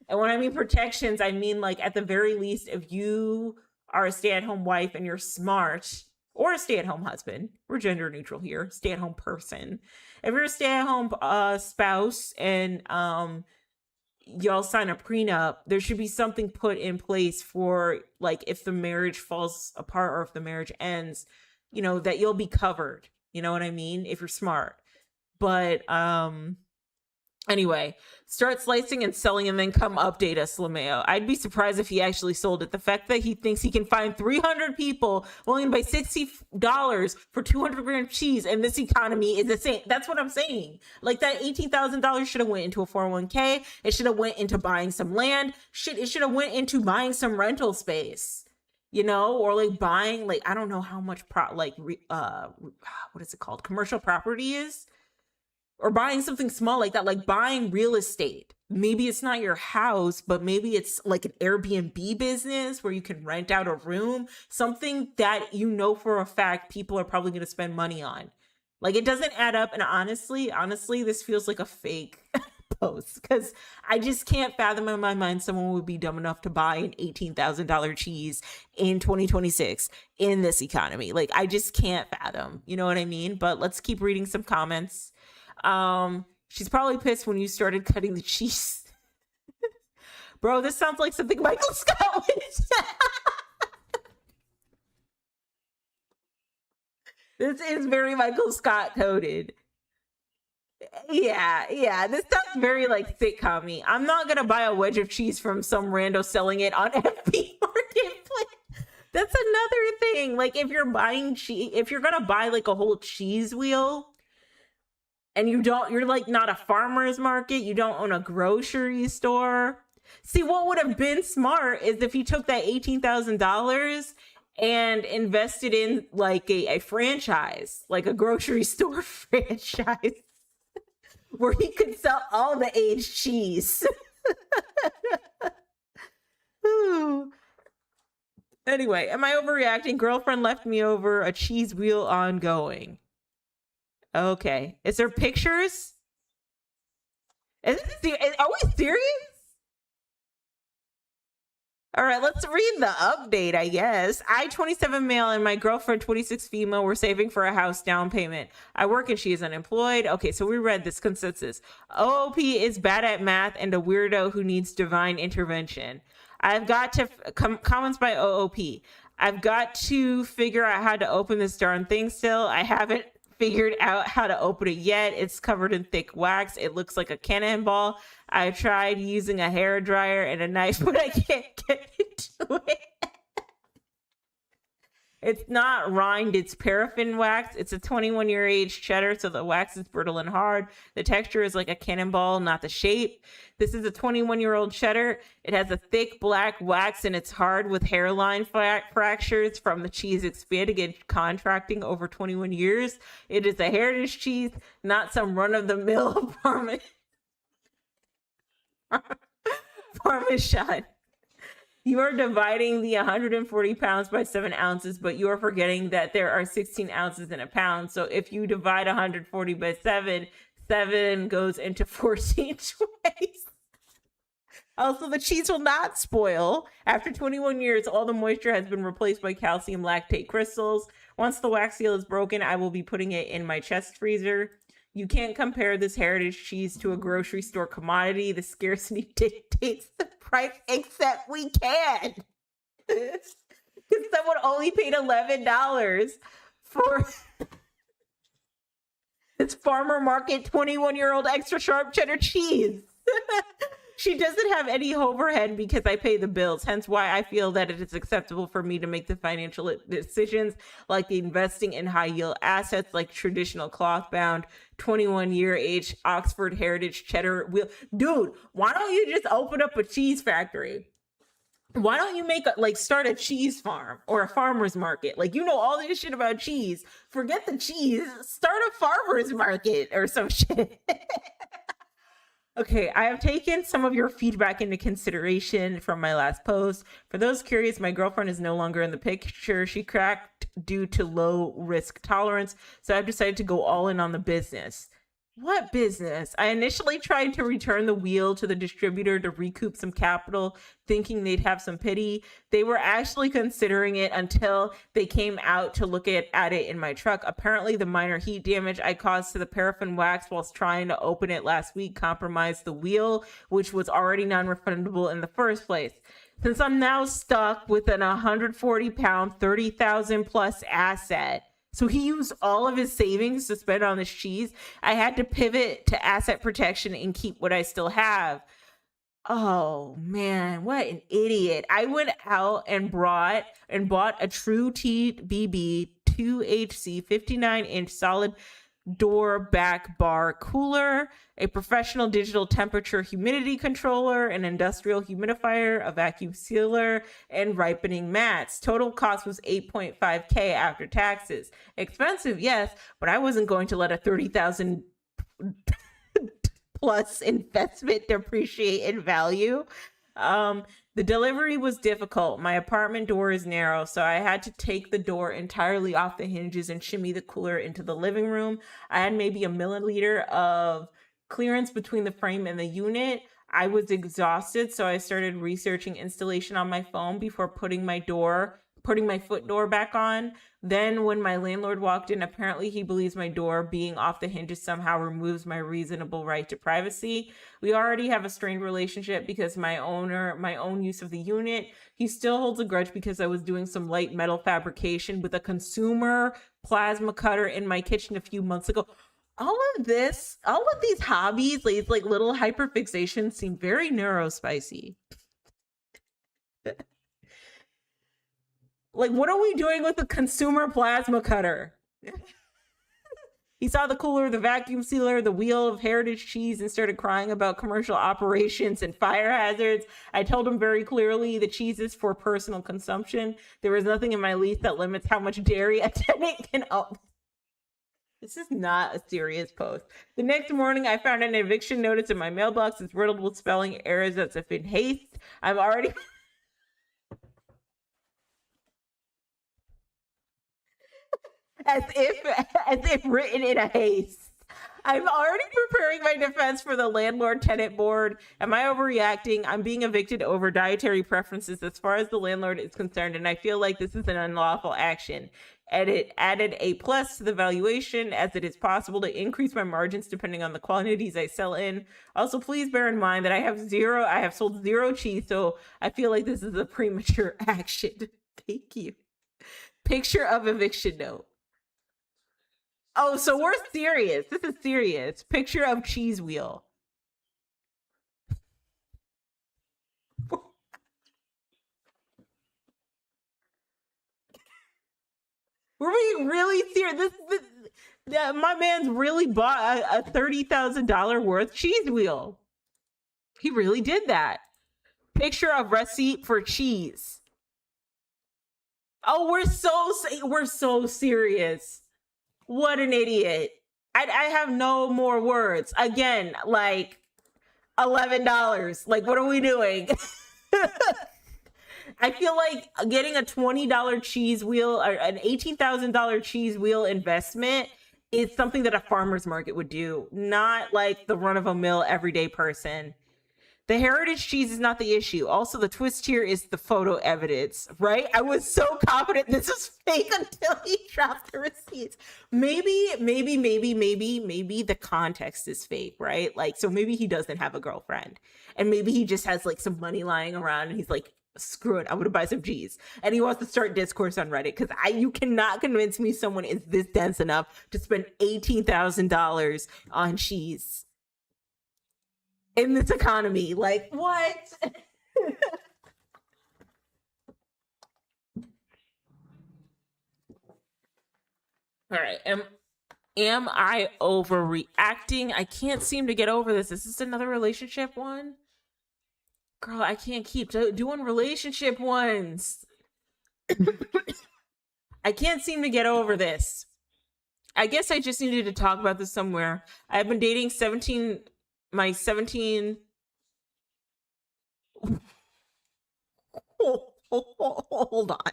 Speaker 1: And when I mean protections, I mean like at the very least, if you are a stay-at-home wife and you're smart, or a stay-at-home husband, we're gender neutral here, stay-at-home person. If you're a stay-at-home spouse and y'all sign a prenup, there should be something put in place for like if the marriage falls apart or if the marriage ends, you know, that you'll be covered. You know what I mean? If you're smart. But anyway, start slicing and selling and then come update us, LeMayo. I'd be surprised if he actually sold it. The fact that he thinks he can find 300 people willing to pay $60 for 200 grams cheese in this economy is insane. That's what I'm saying. Like that $18,000 should have went into a 401k. It should have went into buying some land. Shit, it should have went into buying some rental space. You know, or like buying, like, I don't know how much what is it called? Commercial property is. Or buying something small like that, like buying real estate. Maybe it's not your house, but maybe it's like an Airbnb business where you can rent out a room, something that you know for a fact people are probably going to spend money on. Like it doesn't add up. And honestly, this feels like a fake post because I just can't fathom in my mind someone would be dumb enough to buy an $18,000 cheese in 2026 in this economy. Like I just can't fathom, you know what I mean? But let's keep reading some comments. She's probably pissed when you started cutting the cheese. Bro, this sounds like something Michael Scott would say. This is very Michael Scott coded. Yeah. This sounds very like sitcom-y. I'm not gonna buy a wedge of cheese from some rando selling it on FB Marketplace. That's another thing. Like if you're buying cheese, if you're gonna buy like a whole cheese wheel, and you're like not a farmer's market, you don't own a grocery store. See, what would have been smart is if he took that $18,000 and invested in like a franchise, like a grocery store franchise, where he could sell all the aged cheese. Anyway, am I overreacting? Girlfriend left me over a cheese wheel ongoing. Okay. Is there pictures? Are we serious? All right, let's read the update, I guess. I, 27 male, and my girlfriend, 26 female, were saving for a house down payment. I work and she is unemployed. Okay, so we read this consensus. OOP is bad at math and a weirdo who needs divine intervention. I've got to, comments by OOP. I've got to figure out how to open this darn thing still. I haven't figured out how to open it yet. It's covered in thick wax. It looks like a cannonball. I tried using a hair dryer and a knife, but I can't get into it. It's not rind, it's paraffin wax. It's a 21-year age cheddar, so the wax is brittle and hard. The texture is like a cannonball, not the shape. This is a 21-year-old cheddar. It has a thick black wax and it's hard with hairline fractures from the cheese expanding and contracting over 21 years. It is a heritage cheese, not some run-of-the-mill Parmesan. You are dividing the 140 pounds by 7 ounces, but you are forgetting that there are 16 ounces in a pound. So if you divide 140 by 7, 7 goes into 14 twice. Also, the cheese will not spoil. After 21 years, all the moisture has been replaced by calcium lactate crystals. Once the wax seal is broken, I will be putting it in my chest freezer. You can't compare this heritage cheese to a grocery store commodity. The scarcity dictates the price, except we can. Because someone only paid $11 for this farmer market 21-year-old extra sharp cheddar cheese. She doesn't have any overhead because I pay the bills, hence why I feel that it is acceptable for me to make the financial decisions like investing in high yield assets like traditional cloth bound 21-year age Oxford heritage cheddar wheel. Dude, why don't you just open up a cheese factory? Why don't you start a cheese farm or a farmer's market? Like, you know all this shit about cheese. Forget the cheese. Start a farmer's market or some shit. Okay, I have taken some of your feedback into consideration from my last post. For those curious, my girlfriend is no longer in the picture. She cracked due to low risk tolerance, so I've decided to go all in on the business. What business? I initially tried to return the wheel to the distributor to recoup some capital, thinking they'd have some pity. They were actually considering it until they came out to look at it in my truck. Apparently, the minor heat damage I caused to the paraffin wax whilst trying to open it last week compromised the wheel, which was already non-refundable in the first place. Since I'm now stuck with an 140-pound, 30,000 plus asset, so he used all of his savings to spend on this cheese. I had to pivot to asset protection and keep what I still have. Oh man, what an idiot. I went out and bought a True TBB 2HC 59-inch solid door back bar cooler, a professional digital temperature humidity controller, an industrial humidifier, a vacuum sealer, and ripening mats. Total cost was $8.5K after taxes. Expensive, yes, but I wasn't going to let a 30,000 plus investment depreciate in value. The delivery was difficult. My apartment door is narrow, so I had to take the door entirely off the hinges and shimmy the cooler into the living room. I had maybe a milliliter of clearance between the frame and the unit. I was exhausted, so I started researching installation on my phone before putting my foot door back on. Then when my landlord walked in, apparently he believes my door being off the hinges somehow removes my reasonable right to privacy. We already have a strained relationship because my own use of the unit. He still holds a grudge because I was doing some light metal fabrication with a consumer plasma cutter in my kitchen a few months ago. All of these hobbies, like little hyperfixations, seem very neurospicy. Like, what are we doing with the consumer plasma cutter? He saw the cooler, the vacuum sealer, the wheel of heritage cheese, and started crying about commercial operations and fire hazards. I told him very clearly the cheese is for personal consumption. There was nothing in my lease that limits how much dairy a tenant can own. This is not a serious post. The next morning, I found an eviction notice in my mailbox. It's riddled with spelling errors as if in haste. I'm already... as if written in a haste. I'm already preparing my defense for the landlord-tenant board. Am I overreacting? I'm being evicted over dietary preferences as far as the landlord is concerned, and I feel like this is an unlawful action. Edit added a plus to the valuation as it is possible to increase my margins depending on the quantities I sell in. Also, please bear in mind that I have sold zero cheese, so I feel like this is a premature action. Thank you. Picture of eviction note. Oh, so we're serious. This is serious. Picture of cheese wheel. We're being really serious. My man's really bought a $30,000 worth cheese wheel. He really did that. Picture of receipt for cheese. Oh, we're so serious. What an idiot. I have no more words. Again, like $11. Like, what are we doing? I feel like getting a $20 cheese wheel or an $18,000 cheese wheel investment is something that a farmer's market would do, not like the run-of-the-mill everyday person. The heritage cheese is not the issue. Also, the twist here is the photo evidence, right? I was so confident this was fake until he dropped the receipts. Maybe the context is fake, right? Like, so maybe he doesn't have a girlfriend, and maybe he just has like some money lying around, and he's like, screw it, I'm gonna buy some cheese, and he wants to start discourse on Reddit, because you cannot convince me someone is this dense enough to spend $18,000 on cheese in this economy. Like, what? All right, am I overreacting? I can't seem to get over this. Is this another relationship one? Girl, I can't keep doing relationship ones. I can't seem to get over this. I guess I just needed to talk about this somewhere. I've been dating 17 my 17 hold on.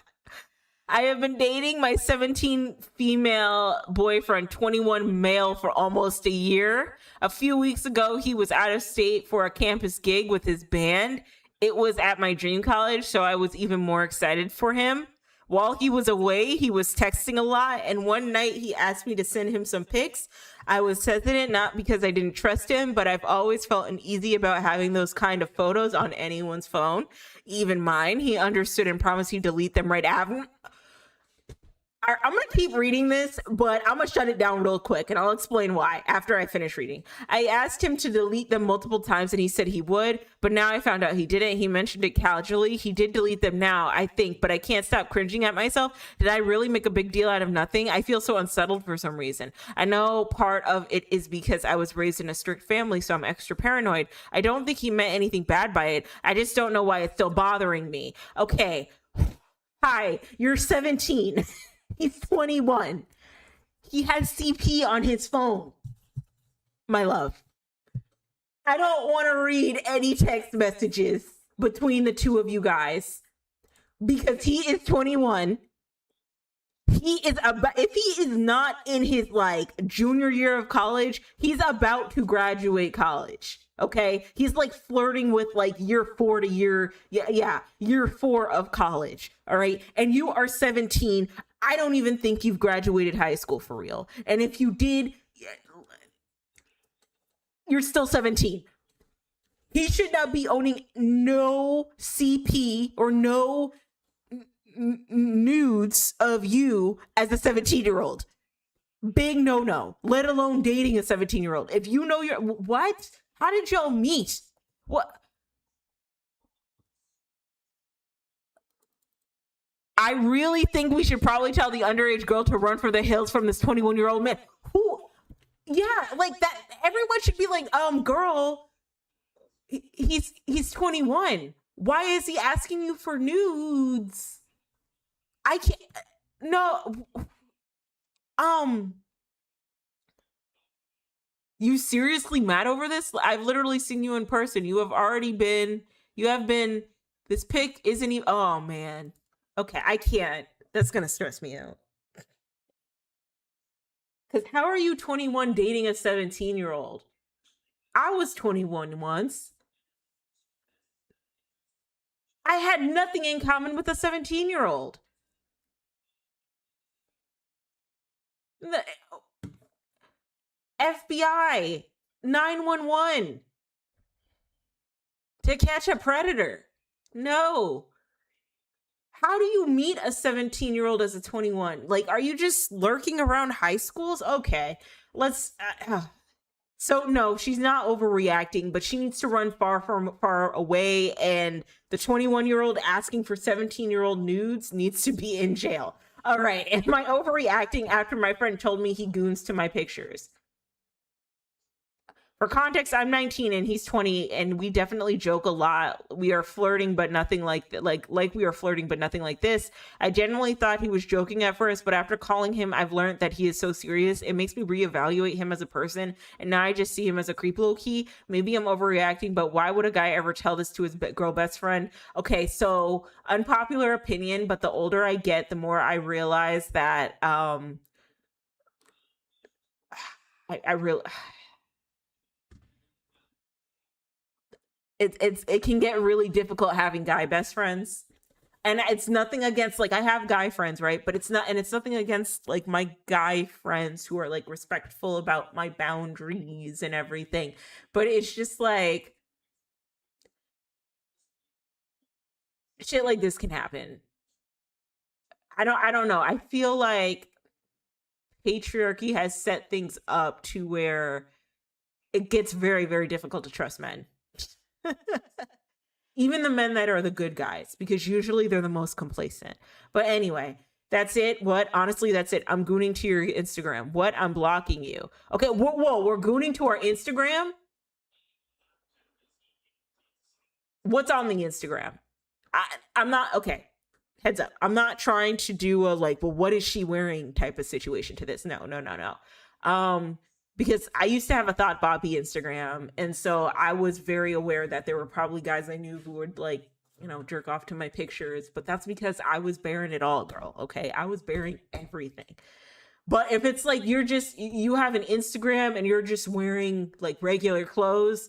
Speaker 1: I have been dating my 17 female boyfriend, 21 male, for almost a year. A few weeks ago, he was out of state for a campus gig with his band. It was at my dream college, so I was even more excited for him. While he was away, he was texting a lot, and one night he asked me to send him some pics. I was hesitant, not because I didn't trust him, but I've always felt uneasy about having those kind of photos on anyone's phone, even mine. He understood and promised he'd delete them right after. I'm going to keep reading this, but I'm going to shut it down real quick, and I'll explain why after I finish reading. I asked him to delete them multiple times, and he said he would, but now I found out he didn't. He mentioned it casually. He did delete them now, I think, but I can't stop cringing at myself. Did I really make a big deal out of nothing? I feel so unsettled for some reason. I know part of it is because I was raised in a strict family, so I'm extra paranoid. I don't think he meant anything bad by it. I just don't know why it's still bothering me. Okay. Hi, you're 17. He's 21. He has CP on his phone. My love. I don't want to read any text messages between the two of you guys because he is 21. He is about, if he is not in his like junior year of college, he's about to graduate college. Okay, he's like flirting with like year 4 to year 4 of college. All right, and you are 17. I don't even think you've graduated high school for real. And if you did, you're still 17. He should not be owning no CP or no nudes of you as a 17-year-old. Big no, let alone dating a 17-year-old. If you know you're, what? How did y'all meet? What? I really think we should probably tell the underage girl to run for the hills from this 21-year-old man. Who? Yeah, like that. Everyone should be like, girl, he's 21. Why is he asking you for nudes? I can't. No. You seriously mad over this? I've literally seen you in person. You have been. This pic isn't even. Oh man. Okay, I can't. That's gonna stress me out. Because how are you 21 dating a 17-year-old? I was 21 once. I had nothing in common with a 17-year-old. The FBI, 911 to catch a predator. No. How do you meet a 17-year-old as a 21? Like, are you just lurking around high schools? Okay, let's. So no, she's not overreacting, but she needs to run far away. And the 21-year-old asking for 17-year-old nudes needs to be in jail. All right, am I overreacting after my friend told me he goons to my pictures? For context, I'm 19 and he's 20, and we definitely joke a lot. We are flirting, but nothing like we are flirting, but nothing like this. I genuinely thought he was joking at first, but after calling him, I've learned that he is so serious. It makes me reevaluate him as a person, and now I just see him as a creep low key. Maybe I'm overreacting, but why would a guy ever tell this to his girl best friend? Okay, so unpopular opinion, but the older I get, the more I realize that I really. It can get really difficult having guy best friends, and it's nothing against, like, I have guy friends, right? But it's nothing against like my guy friends who are like respectful about my boundaries and everything. But it's just like shit like this can happen. I don't know. I feel like patriarchy has set things up to where it gets very, very difficult to trust men. Even the men that are the good guys, because usually they're the most complacent. But anyway, that's it. What? Honestly, that's it. I'm gooning to your Instagram. What? I'm blocking you. Okay, whoa, we're gooning to our Instagram? What's on the Instagram? I'm not, okay, heads up. I'm not trying to do a like, well, what is she wearing type of situation to this. No. because I used to have a Thought Bobby Instagram, and so I was very aware that there were probably guys I knew who would like, jerk off to my pictures, but that's because I was bearing it all, girl. Okay, I was bearing everything. But if it's like you have an Instagram and you're just wearing like regular clothes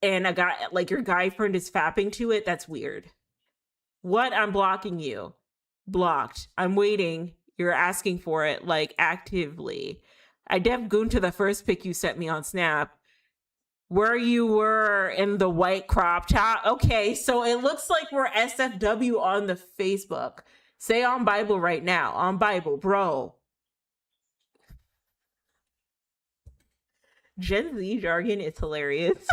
Speaker 1: and a guy like your guy friend is fapping to it, that's weird. What? I'm blocking you. Blocked. I'm waiting. You're asking for it like actively. I def goon to the first pic you sent me on Snap where you were in the white crop top. Okay, so it looks like we're SFW on the Facebook. Say on Bible right now. On Bible, bro. Gen Z jargon is hilarious.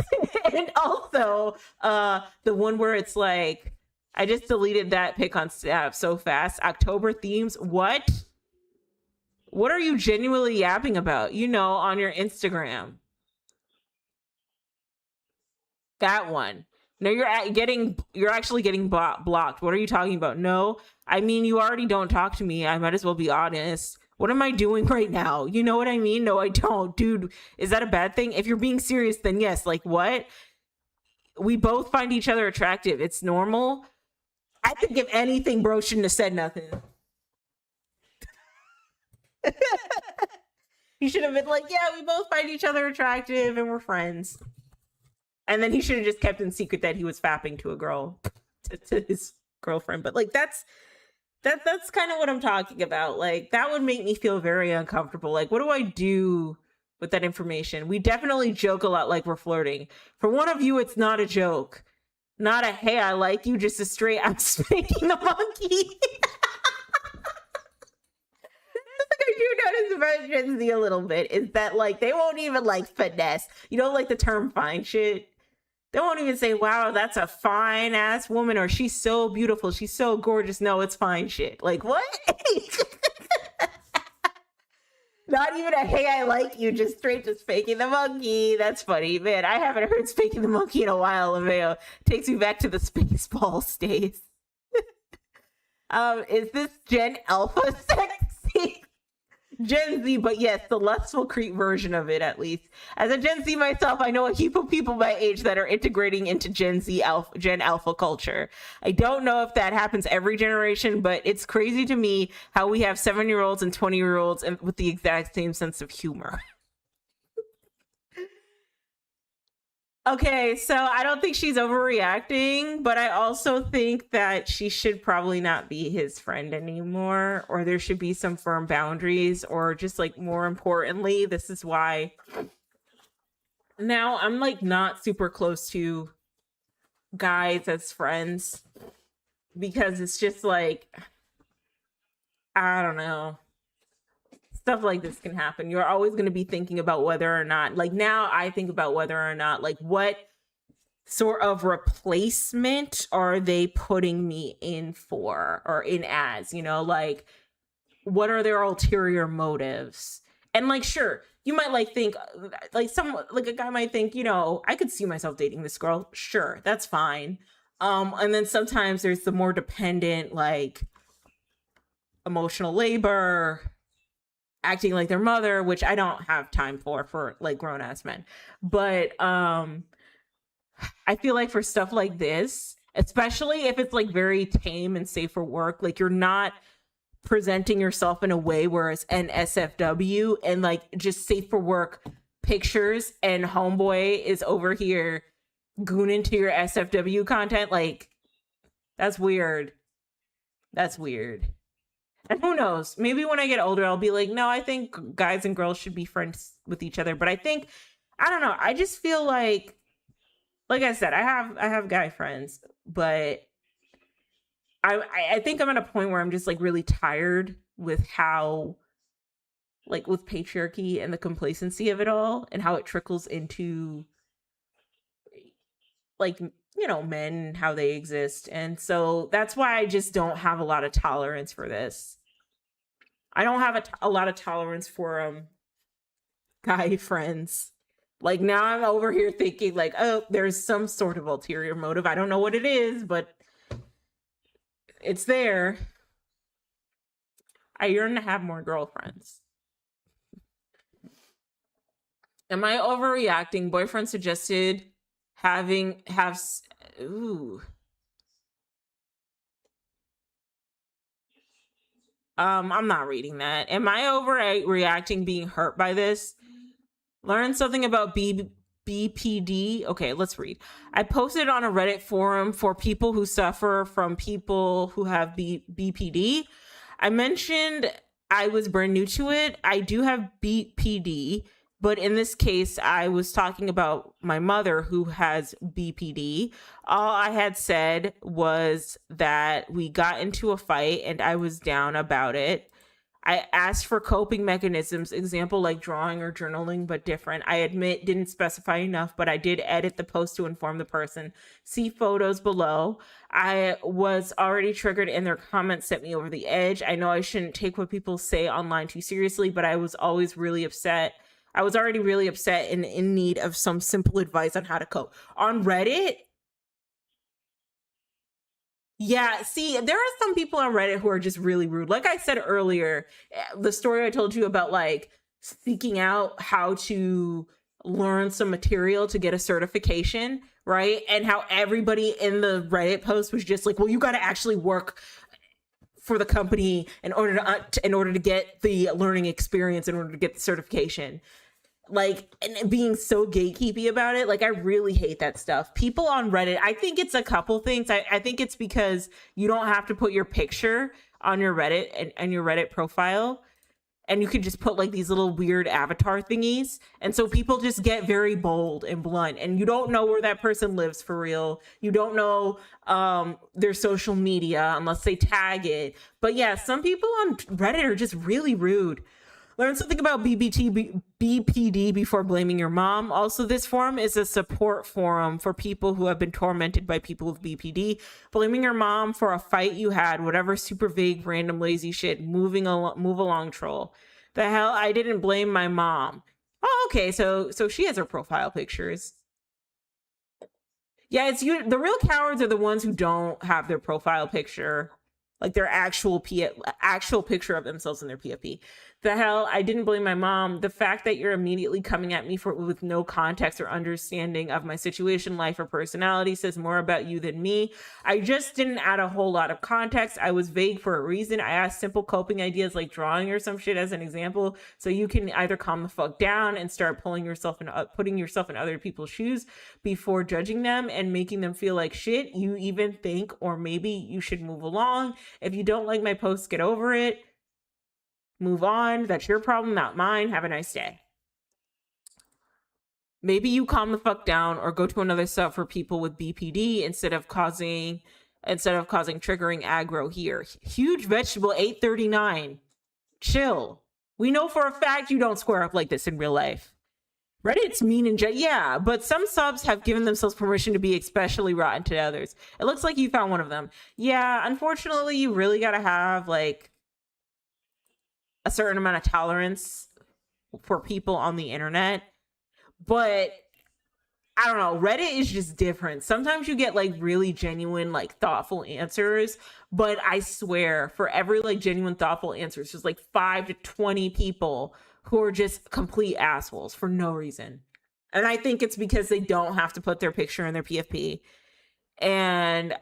Speaker 1: And also, the one where it's like, I just deleted that pic on Snap so fast. October themes. What? What are you genuinely yapping about? On your Instagram. That one. No, you're actually getting blocked. What are you talking about? No, I mean, you already don't talk to me. I might as well be honest. What am I doing right now? You know what I mean? No, I don't. Dude, is that a bad thing? If you're being serious, then yes. Like, what? We both find each other attractive. It's normal. I think if anything, bro shouldn't have said nothing. He should have been like, yeah, we both find each other attractive and we're friends. And then he should have just kept in secret that he was fapping to a girl, to his girlfriend. But like, that's kind of what I'm talking about. Like, that would make me feel very uncomfortable. Like, what do I do with that information? We definitely joke a lot like we're flirting. For one of you, it's not a joke. Not a, hey, I like you, just a straight, I'm spanking the monkey. I do notice about Gen Z a little bit is that like they won't even like finesse. Like the term fine shit. They won't even say, wow, that's a fine ass woman, or she's so beautiful, she's so gorgeous. No, it's fine shit. Like, what? Not even a hey, I like you, just straight to spanking the monkey. That's funny, man. I haven't heard spanking the monkey in a while, Lameo. Takes me back to the Spaceballs days. Is this Gen Alpha sexy? Gen Z, but yes, the lustful creep version of it, at least. As a Gen Z myself, I know a heap of people my age that are integrating into Gen Alpha culture. I don't know if that happens every generation, but it's crazy to me how we have 7-year-olds and 20-year-olds with the exact same sense of humor. Okay, so I don't think she's overreacting, but I also think that she should probably not be his friend anymore, or there should be some firm boundaries, or just like more importantly, this is why now I'm like not super close to guys as friends because it's just like, I don't know. Stuff like this can happen. You're always going to be thinking about whether or not, like now I think about whether or not, like what sort of replacement are they putting me in for or in as, like what are their ulterior motives? And like, sure, you might like think like a guy might think, I could see myself dating this girl. Sure, that's fine. And then sometimes there's the more dependent, like emotional labor, acting like their mother, which I don't have time for like grown ass men. But I feel like for stuff like this, especially if it's like very tame and safe for work, like you're not presenting yourself in a way where it's an SFW and like just safe for work pictures and homeboy is over here gooning to your SFW content. Like, that's weird. That's weird. And who knows? Maybe when I get older, I'll be like, no, I think guys and girls should be friends with each other. But I don't know. I just feel like I said, I have guy friends, but I think I'm at a point where I'm just like really tired with how, like with patriarchy and the complacency of it all and how it trickles into like, men and how they exist. And so that's why I just don't have a lot of tolerance for this. I don't have a lot of tolerance for guy friends. Like now I'm over here thinking like, oh, there's some sort of ulterior motive. I don't know what it is, but it's there. I yearn to have more girlfriends. Am I overreacting? Boyfriend suggested ooh. I'm not reading that. Am I overreacting being hurt by this? Learn something about BPD. Okay, let's read. I posted on a Reddit forum for people who suffer from people who have BPD. I mentioned I was brand new to it. I do have BPD, but in this case, I was talking about my mother who has BPD. All I had said was that we got into a fight and I was down about it. I asked for coping mechanisms, example like drawing or journaling, but different. I admit didn't specify enough, but I did edit the post to inform the person. See photos below. I was already triggered and their comments set me over the edge. I know I shouldn't take what people say online too seriously, but I was always really upset. I was already really upset and in need of some simple advice on how to cope. On Reddit, yeah, see, there are some people on Reddit who are just really rude. Like I said earlier, the story I told you about like seeking out how to learn some material to get a certification, right? And how everybody in the Reddit post was just like, "Well, you got to actually work for the company in order to get the learning experience, in order to get the certification." Like, and being so gatekeepy about it, like I really hate that stuff. People on Reddit, I think it's a couple things. I think it's because you don't have to put your picture on your Reddit and your Reddit profile, and you can just put like these little weird avatar thingies, and so people just get very bold and blunt, and you don't know where that person lives for real. You don't know their social media unless they tag it. But yeah, some people on Reddit are just really rude. Learn something about BPD before blaming your mom. Also, this forum is a support forum for people who have been tormented by people with BPD. Blaming your mom for a fight you had, whatever super vague, random, lazy shit. Move along, troll. The hell, I didn't blame my mom. Oh, okay. So she has her profile pictures. Yeah, it's you. The real cowards are the ones who don't have their profile picture, like their actual picture of themselves in their PFP. The hell, I didn't blame my mom. The fact that you're immediately coming at me with no context or understanding of my situation, life, or personality says more about you than me. I just didn't add a whole lot of context. I was vague for a reason. I asked simple coping ideas like drawing or some shit as an example, so you can either calm the fuck down and start putting yourself in other people's shoes before judging them and making them feel like shit. You even think, or maybe you should move along. If you don't like my post, get over it. Move on. That's your problem, not mine. Have a nice day. Maybe you calm the fuck down or go to another sub for people with BPD instead of causing triggering aggro here. Huge vegetable 839. Chill. We know for a fact you don't square up like this in real life. Reddit's mean and yeah, but some subs have given themselves permission to be especially rotten to others. It looks like you found one of them. Yeah, unfortunately, you really gotta have like a certain amount of tolerance for people on the internet. But I don't know, Reddit is just different. Sometimes you get like really genuine, like thoughtful answers, but I swear for every like genuine, thoughtful answers, there's like 5 to 20 people who are just complete assholes for no reason. And I think it's because they don't have to put their picture in their PFP. And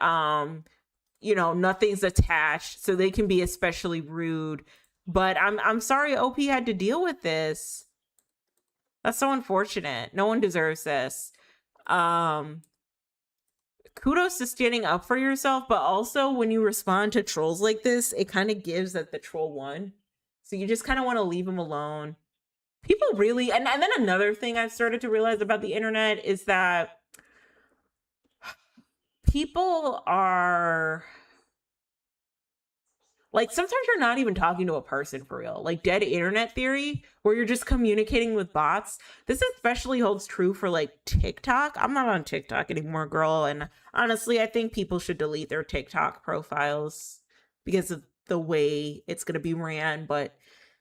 Speaker 1: nothing's attached, so they can be especially rude. But I'm sorry OP had to deal with this. That's so unfortunate. No one deserves this. Kudos to standing up for yourself, but also when you respond to trolls like this, it kind of gives that the troll won. So you just kind of want to leave them alone. People really, and then another thing I've started to realize about the internet is that people are like, sometimes you're not even talking to a person for real. Like dead internet theory, where you're just communicating with bots. This especially holds true for like TikTok. I'm not on TikTok anymore, girl. And honestly, I think people should delete their TikTok profiles because of the way it's going to be ran. But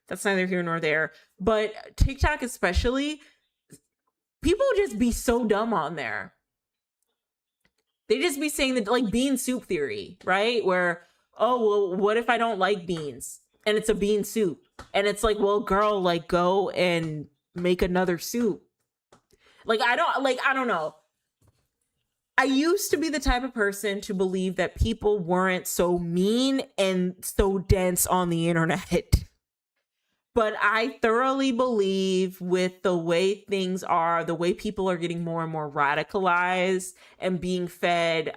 Speaker 1: that's neither here nor there. But TikTok especially, people just be so dumb on there. They just be saying that, like, bean soup theory, right? Where, oh, well, what if I don't like beans? And it's a bean soup. And it's like, well, girl, like, go and make another soup. Like, I don't know. I used to be the type of person to believe that people weren't so mean and so dense on the internet. But I thoroughly believe with the way things are, the way people are getting more and more radicalized and being fed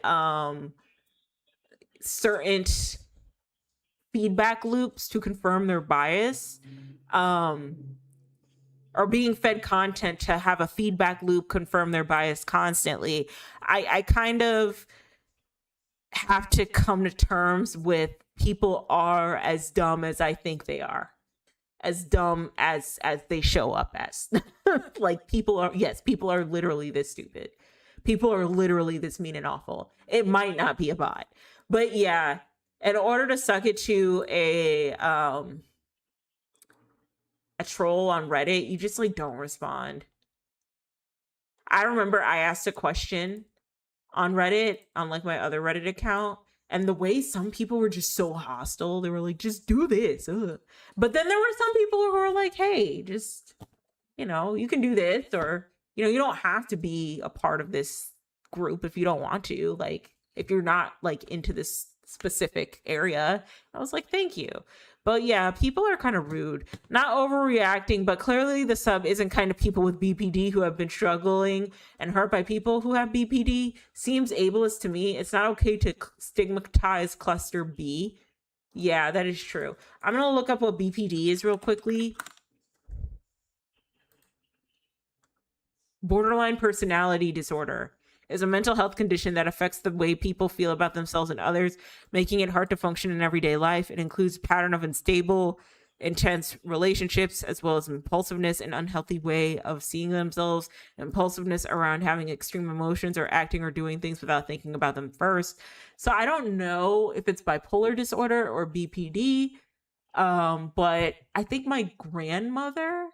Speaker 1: certain feedback loops to confirm their bias, or being fed content to have a feedback loop confirm their bias constantly. I kind of have to come to terms with people are as dumb as I think they are, as dumb as they show up as. Like, people are literally this stupid. People are literally this mean and awful. It might not be a bot, but yeah, in order to suck it to a troll on Reddit, you just like don't respond. I remember I asked a question on Reddit, on like my other Reddit account, and the way some people were just so hostile, they were like, just do this. Ugh. But then there were some people who were like, hey, just, you can do this, or, you don't have to be a part of this group if you don't want to. Like, if you're not like into this specific area. I was like, thank you. But yeah, people are kind of rude, not overreacting, but clearly the sub isn't kind of people with BPD who have been struggling and hurt by people who have BPD. Seems ableist to me. It's not okay to stigmatize cluster B. Yeah, that is true. I'm going to look up what BPD is real quickly. Borderline personality disorder is a mental health condition that affects the way people feel about themselves and others, making it hard to function in everyday life. It includes a pattern of unstable, intense relationships, as well as impulsiveness, an unhealthy way of seeing themselves, impulsiveness around having extreme emotions or acting or doing things without thinking about them first. So I don't know if it's bipolar disorder or BPD, but I think my grandmother,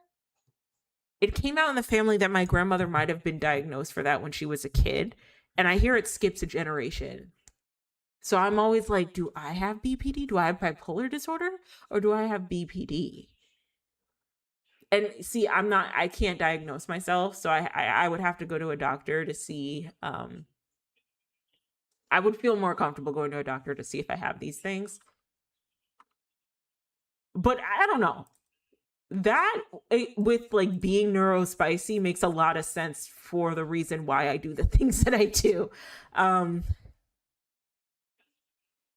Speaker 1: it came out in the family that my grandmother might have been diagnosed for that when she was a kid. And I hear it skips a generation. So I'm always like, do I have BPD? Do I have bipolar disorder? Or do I have BPD? And see, I can't diagnose myself. So I would have to go to a doctor to see. I would feel more comfortable going to a doctor to see if I have these things. But I don't know. That with like being neurospicy makes a lot of sense for the reason why I do the things that I do.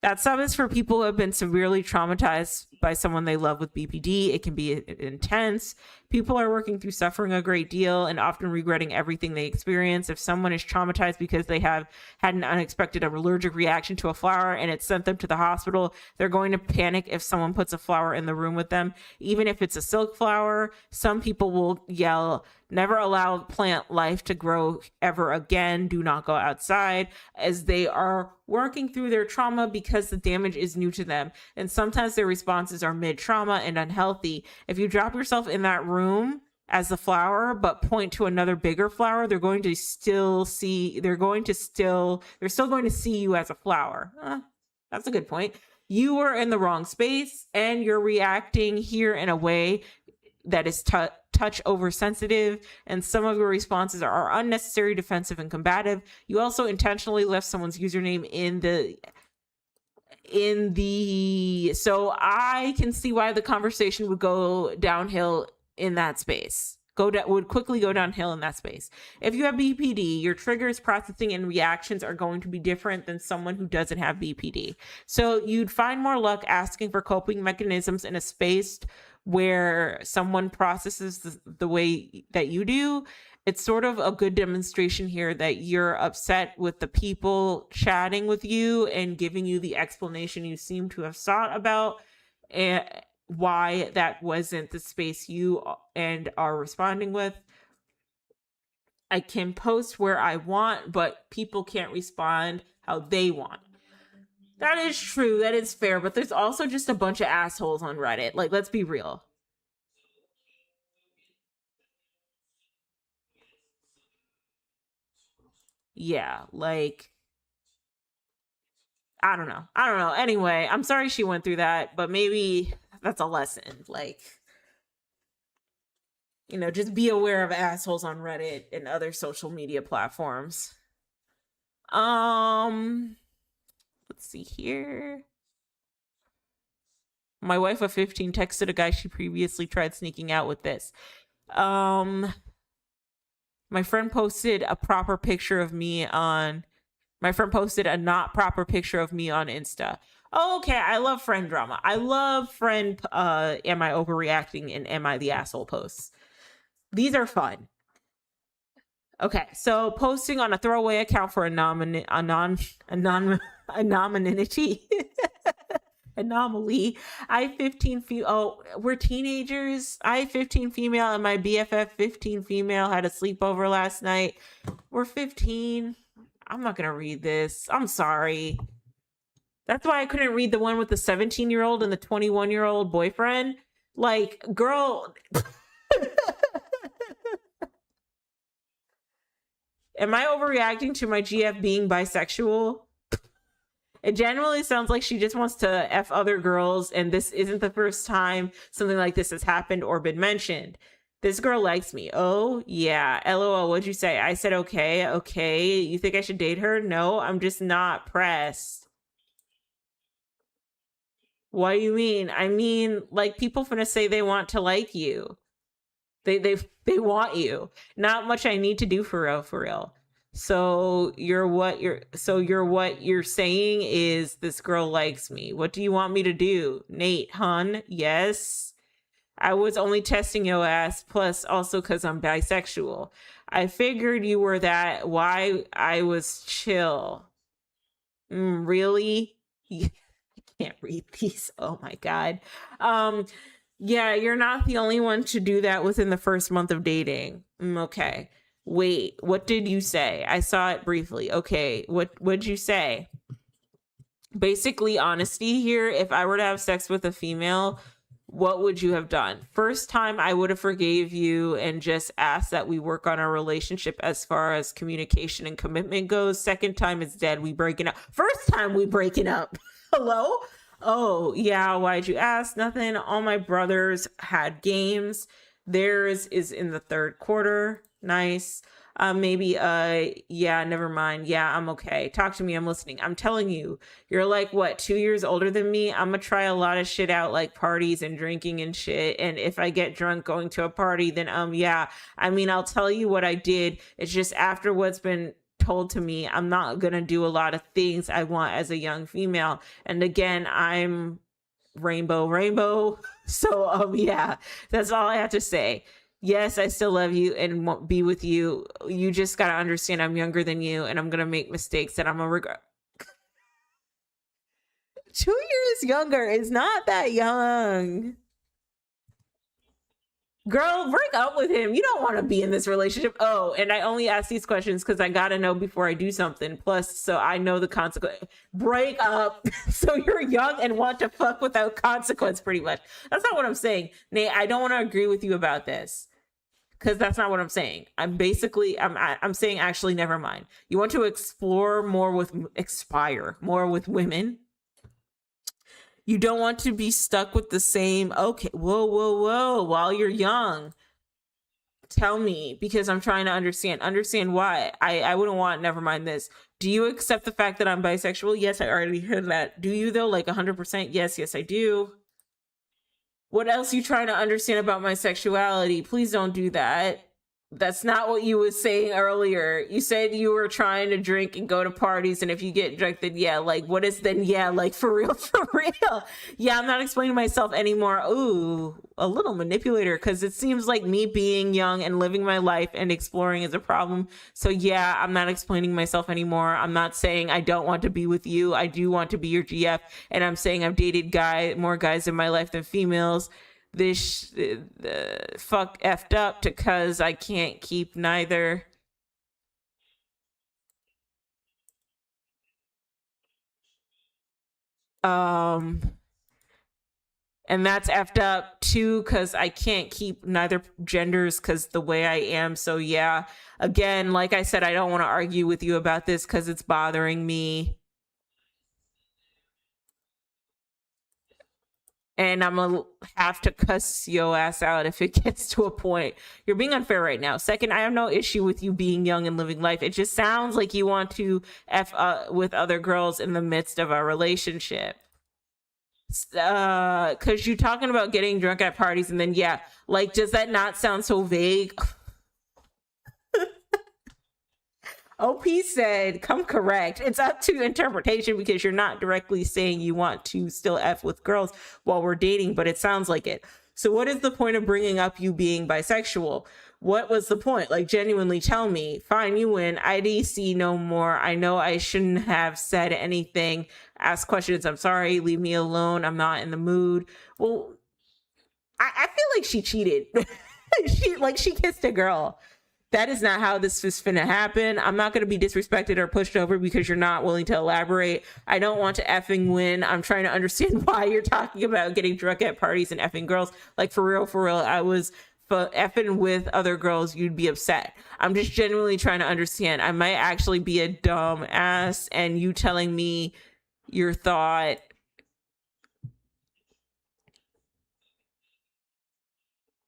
Speaker 1: That sub is for people who have been severely traumatized by someone they love with BPD. It can be intense. People are working through suffering a great deal and often regretting everything they experience. If someone is traumatized because they have had an unexpected allergic reaction to a flower and it sent them to the hospital, they're going to panic if someone puts a flower in the room with them. Even if it's a silk flower, some people will yell, never allow plant life to grow ever again. Do not go outside, as they are working through their trauma because the damage is new to them. And sometimes their responses are mid-trauma and unhealthy. If you drop yourself in that room as the flower, but point to another bigger flower, they're still going to see you as a flower. That's a good point. You were in the wrong space and you're reacting here in a way that is touch oversensitive, and some of your responses are unnecessary, defensive, and combative. You also intentionally left someone's username in the so I can see why the conversation would go downhill in that space. Would quickly go downhill in that space. If you have BPD, your triggers, processing, and reactions are going to be different than someone who doesn't have BPD. So you'd find more luck asking for coping mechanisms in a space where someone processes the way that you do. It's sort of a good demonstration here that you're upset with the people chatting with you and giving you the explanation you seem to have sought about, and why that wasn't the space you and are responding with. I can post where I want, but people can't respond how they want. That is true. That is fair. But there's also just a bunch of assholes on Reddit. Like, let's be real. Yeah, like, I don't know. Anyway, I'm sorry she went through that, but maybe that's a lesson. Like, You know, just be aware of assholes on Reddit and other social media platforms. Let's see here. My wife of 15 texted a guy she previously tried sneaking out with this. My friend posted a proper picture of me on my friend posted a not proper picture of me on Insta. Oh, okay. I love friend drama. I love friend am I overreacting and am I the asshole posts. These are fun. Okay, so posting on a throwaway account for anonymity anomaly. I 15 we're teenagers. I 15 female and my BFF 15 female had a sleepover last night. We're 15. I'm not gonna read this. I'm sorry. That's why I couldn't read the one with the 17-year-old and the 21-year-old boyfriend. Like, girl. Am I overreacting to my GF being bisexual? It generally sounds like she just wants to F other girls, and this isn't the first time something like this has happened or been mentioned. This girl likes me. Oh, yeah. LOL, what'd you say? I said, okay, okay. You think I should date her? No, I'm just not pressed. What do you mean? I mean, like, people finna say they want to like you. They want you. Not much I need to do for real, for real. So what you're saying is this girl likes me. What do you want me to do? Nate, hun? Yes. I was only testing your ass, plus also because I'm bisexual. I figured you were that. Why I was chill. Really? I can't read these. Oh my God. Yeah, you're not the only one to do that within the first month of dating. Okay. Wait, what did you say? I saw it briefly. Okay, what'd you say? Basically, honesty here. If I were to have sex with a female, what would you have done? First time, I would have forgave you and just asked that we work on our relationship as far as communication and commitment goes. Second time, it's dead. We breaking up. First time, we breaking up. Hello? Oh, yeah, why'd you ask? Nothing. All my brothers had games. Theirs is in the third quarter. Nice. Yeah, never mind. Yeah, I'm okay. Talk to me. I'm listening. I'm telling you, you're like, what, 2 years older than me? I'm gonna try a lot of shit out, like parties and drinking and shit. And if I get drunk going to a party, then, yeah, I mean, I'll tell you what I did. It's just after what's been told to me, I'm not gonna do a lot of things I want as a young female. And again, I'm rainbow. So, yeah, that's all I have to say. Yes, I still love you and won't be with you. You just got to understand I'm younger than you and I'm going to make mistakes that I'm going to regret. 2 years younger is not that young. Girl, break up with him. You don't want to be in this relationship. Oh, and I only ask these questions because I got to know before I do something. Plus, so I know the consequence. Break up. So you're young and want to fuck without consequence, pretty much. That's not what I'm saying. Nate, I don't want to agree with you about this. Because that's not what I'm saying. I'm saying actually, never mind. You want to explore more with women. You don't want to be stuck with the same, okay, whoa, while you're young. Tell me, because I'm trying to understand why. I wouldn't want, never mind this. Do you accept the fact that I'm bisexual? Yes, I already heard that. Do you though? Like 100%? Yes, I do. What else are you trying to understand about my sexuality? Please don't do that. That's not what you were saying earlier. You said you were trying to drink and go to parties, and if you get drunk, then yeah, like, what is then? Yeah, like, for real? Yeah, I'm not explaining myself anymore. Ooh, a little manipulator, because it seems like me being young and living my life and exploring is a problem. So yeah, I'm not explaining myself anymore. I'm not saying I don't want to be with you. I do want to be your GF, and I'm saying I've dated more guys in my life than females. This fuck effed up because I can't keep neither. And that's effed up too because I can't keep neither genders because the way I am. So yeah, again, like I said, I don't want to argue with you about this because it's bothering me. and I'm gonna have to cuss your ass out if it gets to a point. You're being unfair right now. Second, I have no issue with you being young and living life. It just sounds like you want to F with other girls in the midst of a relationship. Because you're talking about getting drunk at parties, and then, yeah, like, does that not sound so vague? OP said, come correct. It's up to interpretation because you're not directly saying you want to still F with girls while we're dating, but it sounds like it. So what is the point of bringing up you being bisexual? What was the point? Like, genuinely tell me. Fine, you win. IDC no more. I know I shouldn't have said anything. Ask questions. I'm sorry. Leave me alone. I'm not in the mood. Well, I feel like she cheated. she kissed a girl. That is not how this is finna happen. I'm not going to be disrespected or pushed over because you're not willing to elaborate. I don't want to effing win. I'm trying to understand why you're talking about getting drunk at parties and effing girls. Like, for real, I was effing with other girls, you'd be upset. I'm just genuinely trying to understand. I might actually be a dumb ass, and you telling me your thought.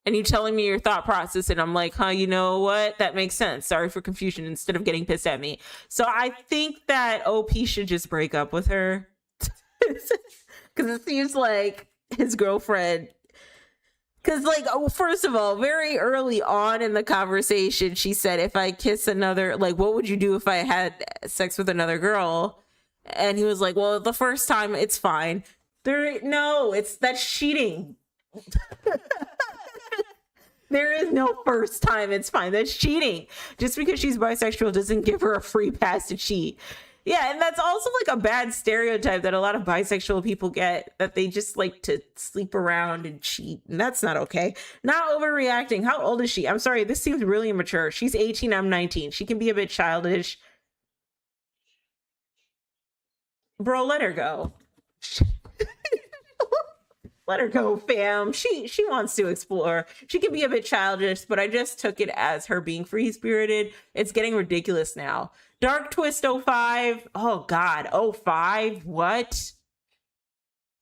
Speaker 1: And you telling me your thought process, and I'm like, huh, you know what? That makes sense. Sorry for confusion, instead of getting pissed at me. So I think that OP should just break up with her. Because it seems like his girlfriend... Because, like, first of all, very early on in the conversation, she said, if I kiss another... Like, what would you do if I had sex with another girl? And he was like, well, the first time, it's fine. That's cheating. There is no first time it's fine. That's cheating. Just because she's bisexual doesn't give her a free pass to cheat. Yeah, and that's also like a bad stereotype that a lot of bisexual people get, that they just like to sleep around and cheat. And that's not okay. Not overreacting. How old is she? I'm sorry, this seems really immature. She's 18, I'm 19. She can be a bit childish. Bro, let her go. Let her go, fam. She wants to explore. She can be a bit childish, but I just took it as her being free-spirited. It's getting ridiculous now. Dark Twist 05. Oh, God. 05? What?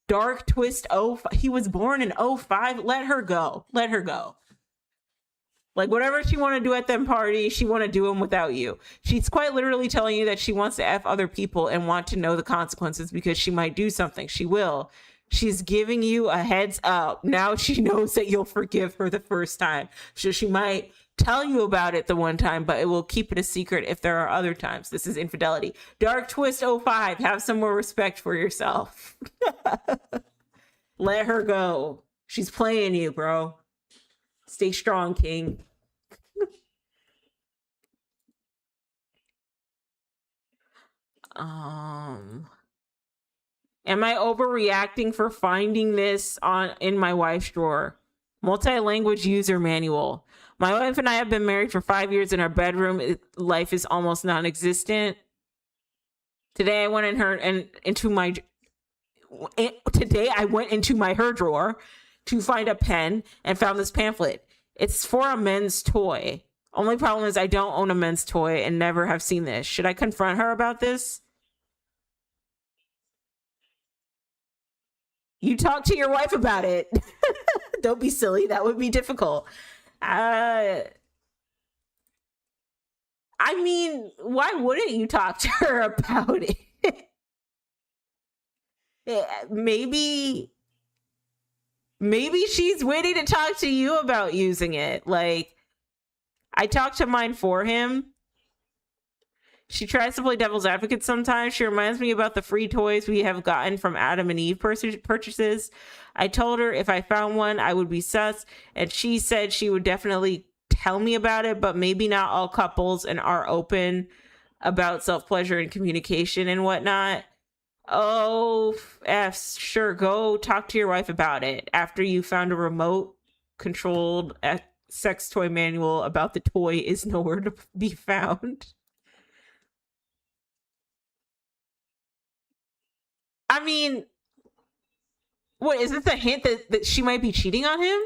Speaker 1: Dark Twist 05. He was born in 05. Let her go. Let her go. Like, whatever she want to do at them parties, she want to do them without you. She's quite literally telling you that she wants to F other people and want to know the consequences because she might do something. She will. She's giving you a heads up. Now she knows that you'll forgive her the first time. So she might tell you about it the one time, but it will keep it a secret if there are other times. This is infidelity. Dark Twist 05. Have some more respect for yourself. Let her go. She's playing you, bro. Stay strong, King. Am I overreacting for finding this in my wife's drawer? Multi-language user manual. My wife and I have been married for 5 years, and our bedroom life is almost non-existent. Today I went into my her drawer to find a pen and found this pamphlet. It's for a men's toy. Only problem is I don't own a men's toy and never have seen this. Should I confront her about this? You talk to your wife about it. Don't be silly. That would be difficult. I mean, why wouldn't you talk to her about it? Maybe she's waiting to talk to you about using it. Like, I talked to mine for him. She tries to play devil's advocate sometimes. She reminds me about the free toys we have gotten from Adam and Eve purchases. I told her if I found one, I would be sus. And she said she would definitely tell me about it, but maybe not all couples and are open about self-pleasure and communication and whatnot. Oh, F, sure, go talk to your wife about it after you found a remote-controlled sex toy manual about the toy is nowhere to be found. I mean, what, is this a hint that she might be cheating on him?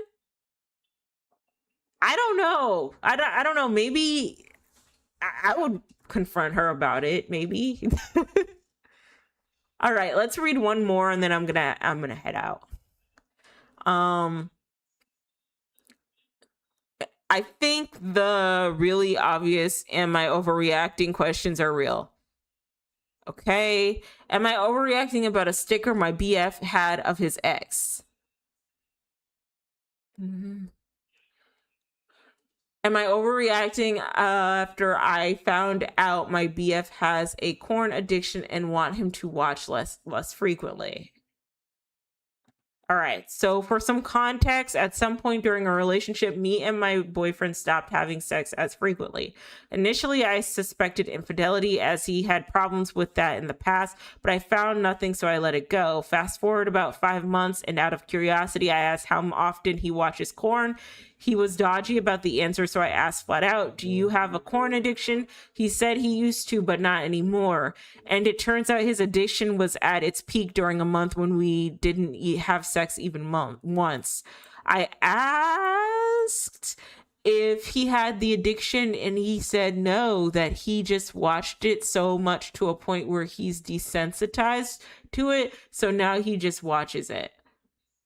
Speaker 1: I don't know. I don't know. Maybe I would confront her about it. Maybe. All right, let's read one more, and then I'm gonna head out. Um, I think the really obvious "am I overreacting" questions are real. Okay. Am I overreacting about a sticker my BF had of his ex? Mhm. Am I overreacting after I found out my BF has a corn addiction and want him to watch less frequently? All right. So, for some context, at some point during our relationship, me and my boyfriend stopped having sex as frequently. Initially, I suspected infidelity as he had problems with that in the past, but I found nothing, so I let it go. Fast forward about 5 months, and out of curiosity, I asked how often he watches corn. He was dodgy about the answer, so I asked flat out, "Do you have a corn addiction?" He said he used to, but not anymore. And it turns out his addiction was at its peak during a month when we didn't have sex even once. I asked if he had the addiction, and he said no, that he just watched it so much to a point where he's desensitized to it. So now he just watches it.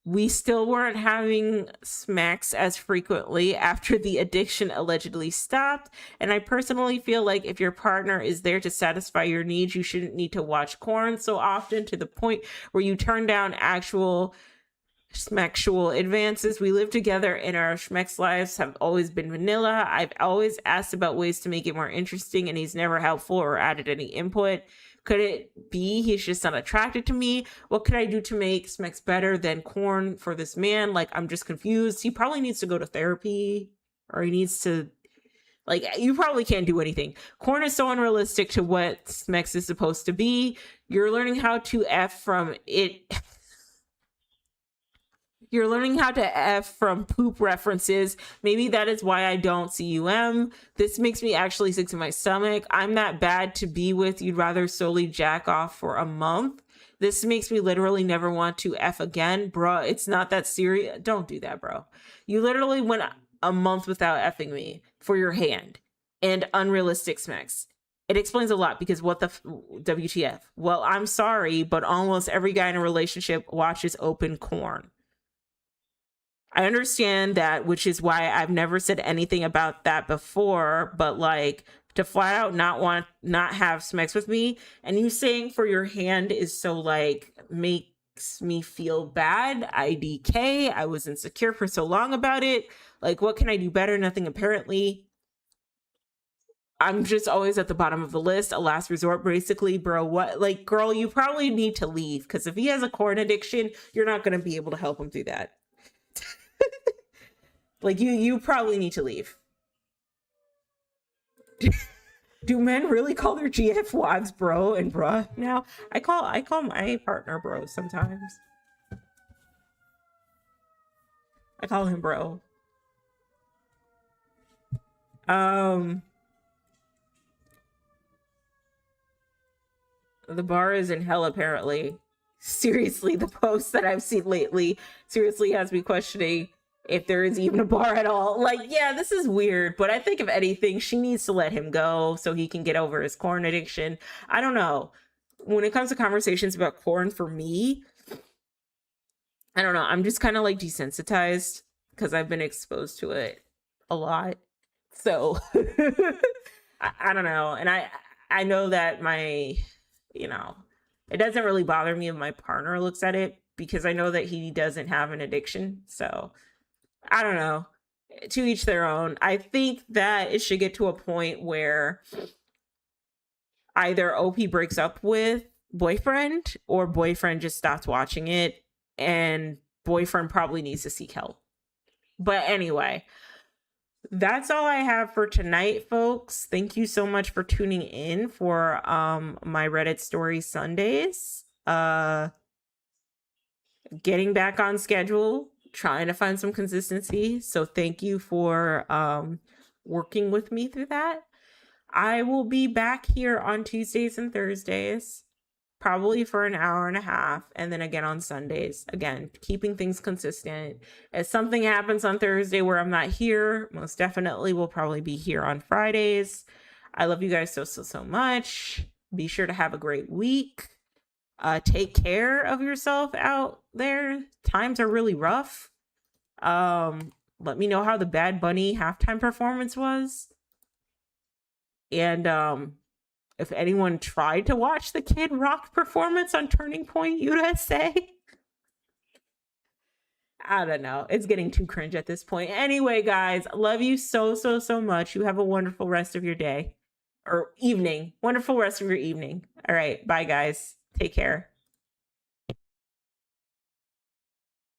Speaker 1: We still weren't having smacks as frequently after the addiction allegedly stopped. And I personally feel like if your partner is there to satisfy your needs, you shouldn't need to watch corn so often to the point where you turn down actual schmexual advances. We live together and our schmex lives have always been vanilla. I've always asked about ways to make it more interesting, and he's never helpful or added any input. Could it be he's just not attracted to me? What could I do to make Smex better than corn for this man? Like, I'm just confused. He probably needs to go to therapy, or he needs to, like, you probably can't do anything. Corn is so unrealistic to what Smex is supposed to be. You're learning how to F from it. You're learning how to F from poop references. Maybe that is why I don't cum. This makes me actually sick to my stomach. I'm that bad to be with. You'd rather solely jack off for a month. This makes me literally never want to F again. Bro, it's not that serious. Don't do that, bro. You literally went a month without effing me for your hand and unrealistic smacks. It explains a lot, because what the WTF? Well, I'm sorry, but almost every guy in a relationship watches open corn. I understand that, which is why I've never said anything about that before, but like, to flat out not have smex with me, and you saying for your hand is so like makes me feel bad. IDK, I was insecure for so long about it. Like, what can I do better? Nothing, apparently. I'm just always at the bottom of the list, a last resort, basically, bro. What, like, girl, you probably need to leave, because if he has a corn addiction, you're not going to be able to help him through that. Like, you probably need to leave. Do men really call their GF wives bro and bruh now? I call my partner bro sometimes. I call him bro. The bar is in hell, apparently. Seriously, the posts that I've seen lately seriously has me questioning if there is even a bar at all. Like, yeah, this is weird, but I think if anything, she needs to let him go so he can get over his corn addiction. I don't know. When it comes to conversations about corn, for me, I don't know. I'm just kind of like desensitized because I've been exposed to it a lot. So I don't know. And I know that my, it doesn't really bother me if my partner looks at it, because I know that he doesn't have an addiction. So I don't know. To each their own. I think that it should get to a point where either OP breaks up with boyfriend, or boyfriend just stops watching it, and boyfriend probably needs to seek help. But anyway, that's all I have for tonight, folks. Thank you so much for tuning in for my Reddit story Sundays. Getting back on schedule, trying to find some consistency. So thank you for working with me through that. I will be back here on Tuesdays and Thursdays, probably for an hour and a half, and then again on Sundays. Again, keeping things consistent. If something happens on Thursday where I'm not here, most definitely will probably be here on Fridays. I love you guys so much. Be sure to have a great week. Take care of yourself out there. Times are really rough. Let me know how the Bad Bunny halftime performance was. And if anyone tried to watch the Kid Rock performance on Turning Point USA, I don't know. It's getting too cringe at this point. Anyway, guys, love you so, so, so much. You have a wonderful rest of your day or evening. Wonderful rest of your evening. All right. Bye, guys. Take care.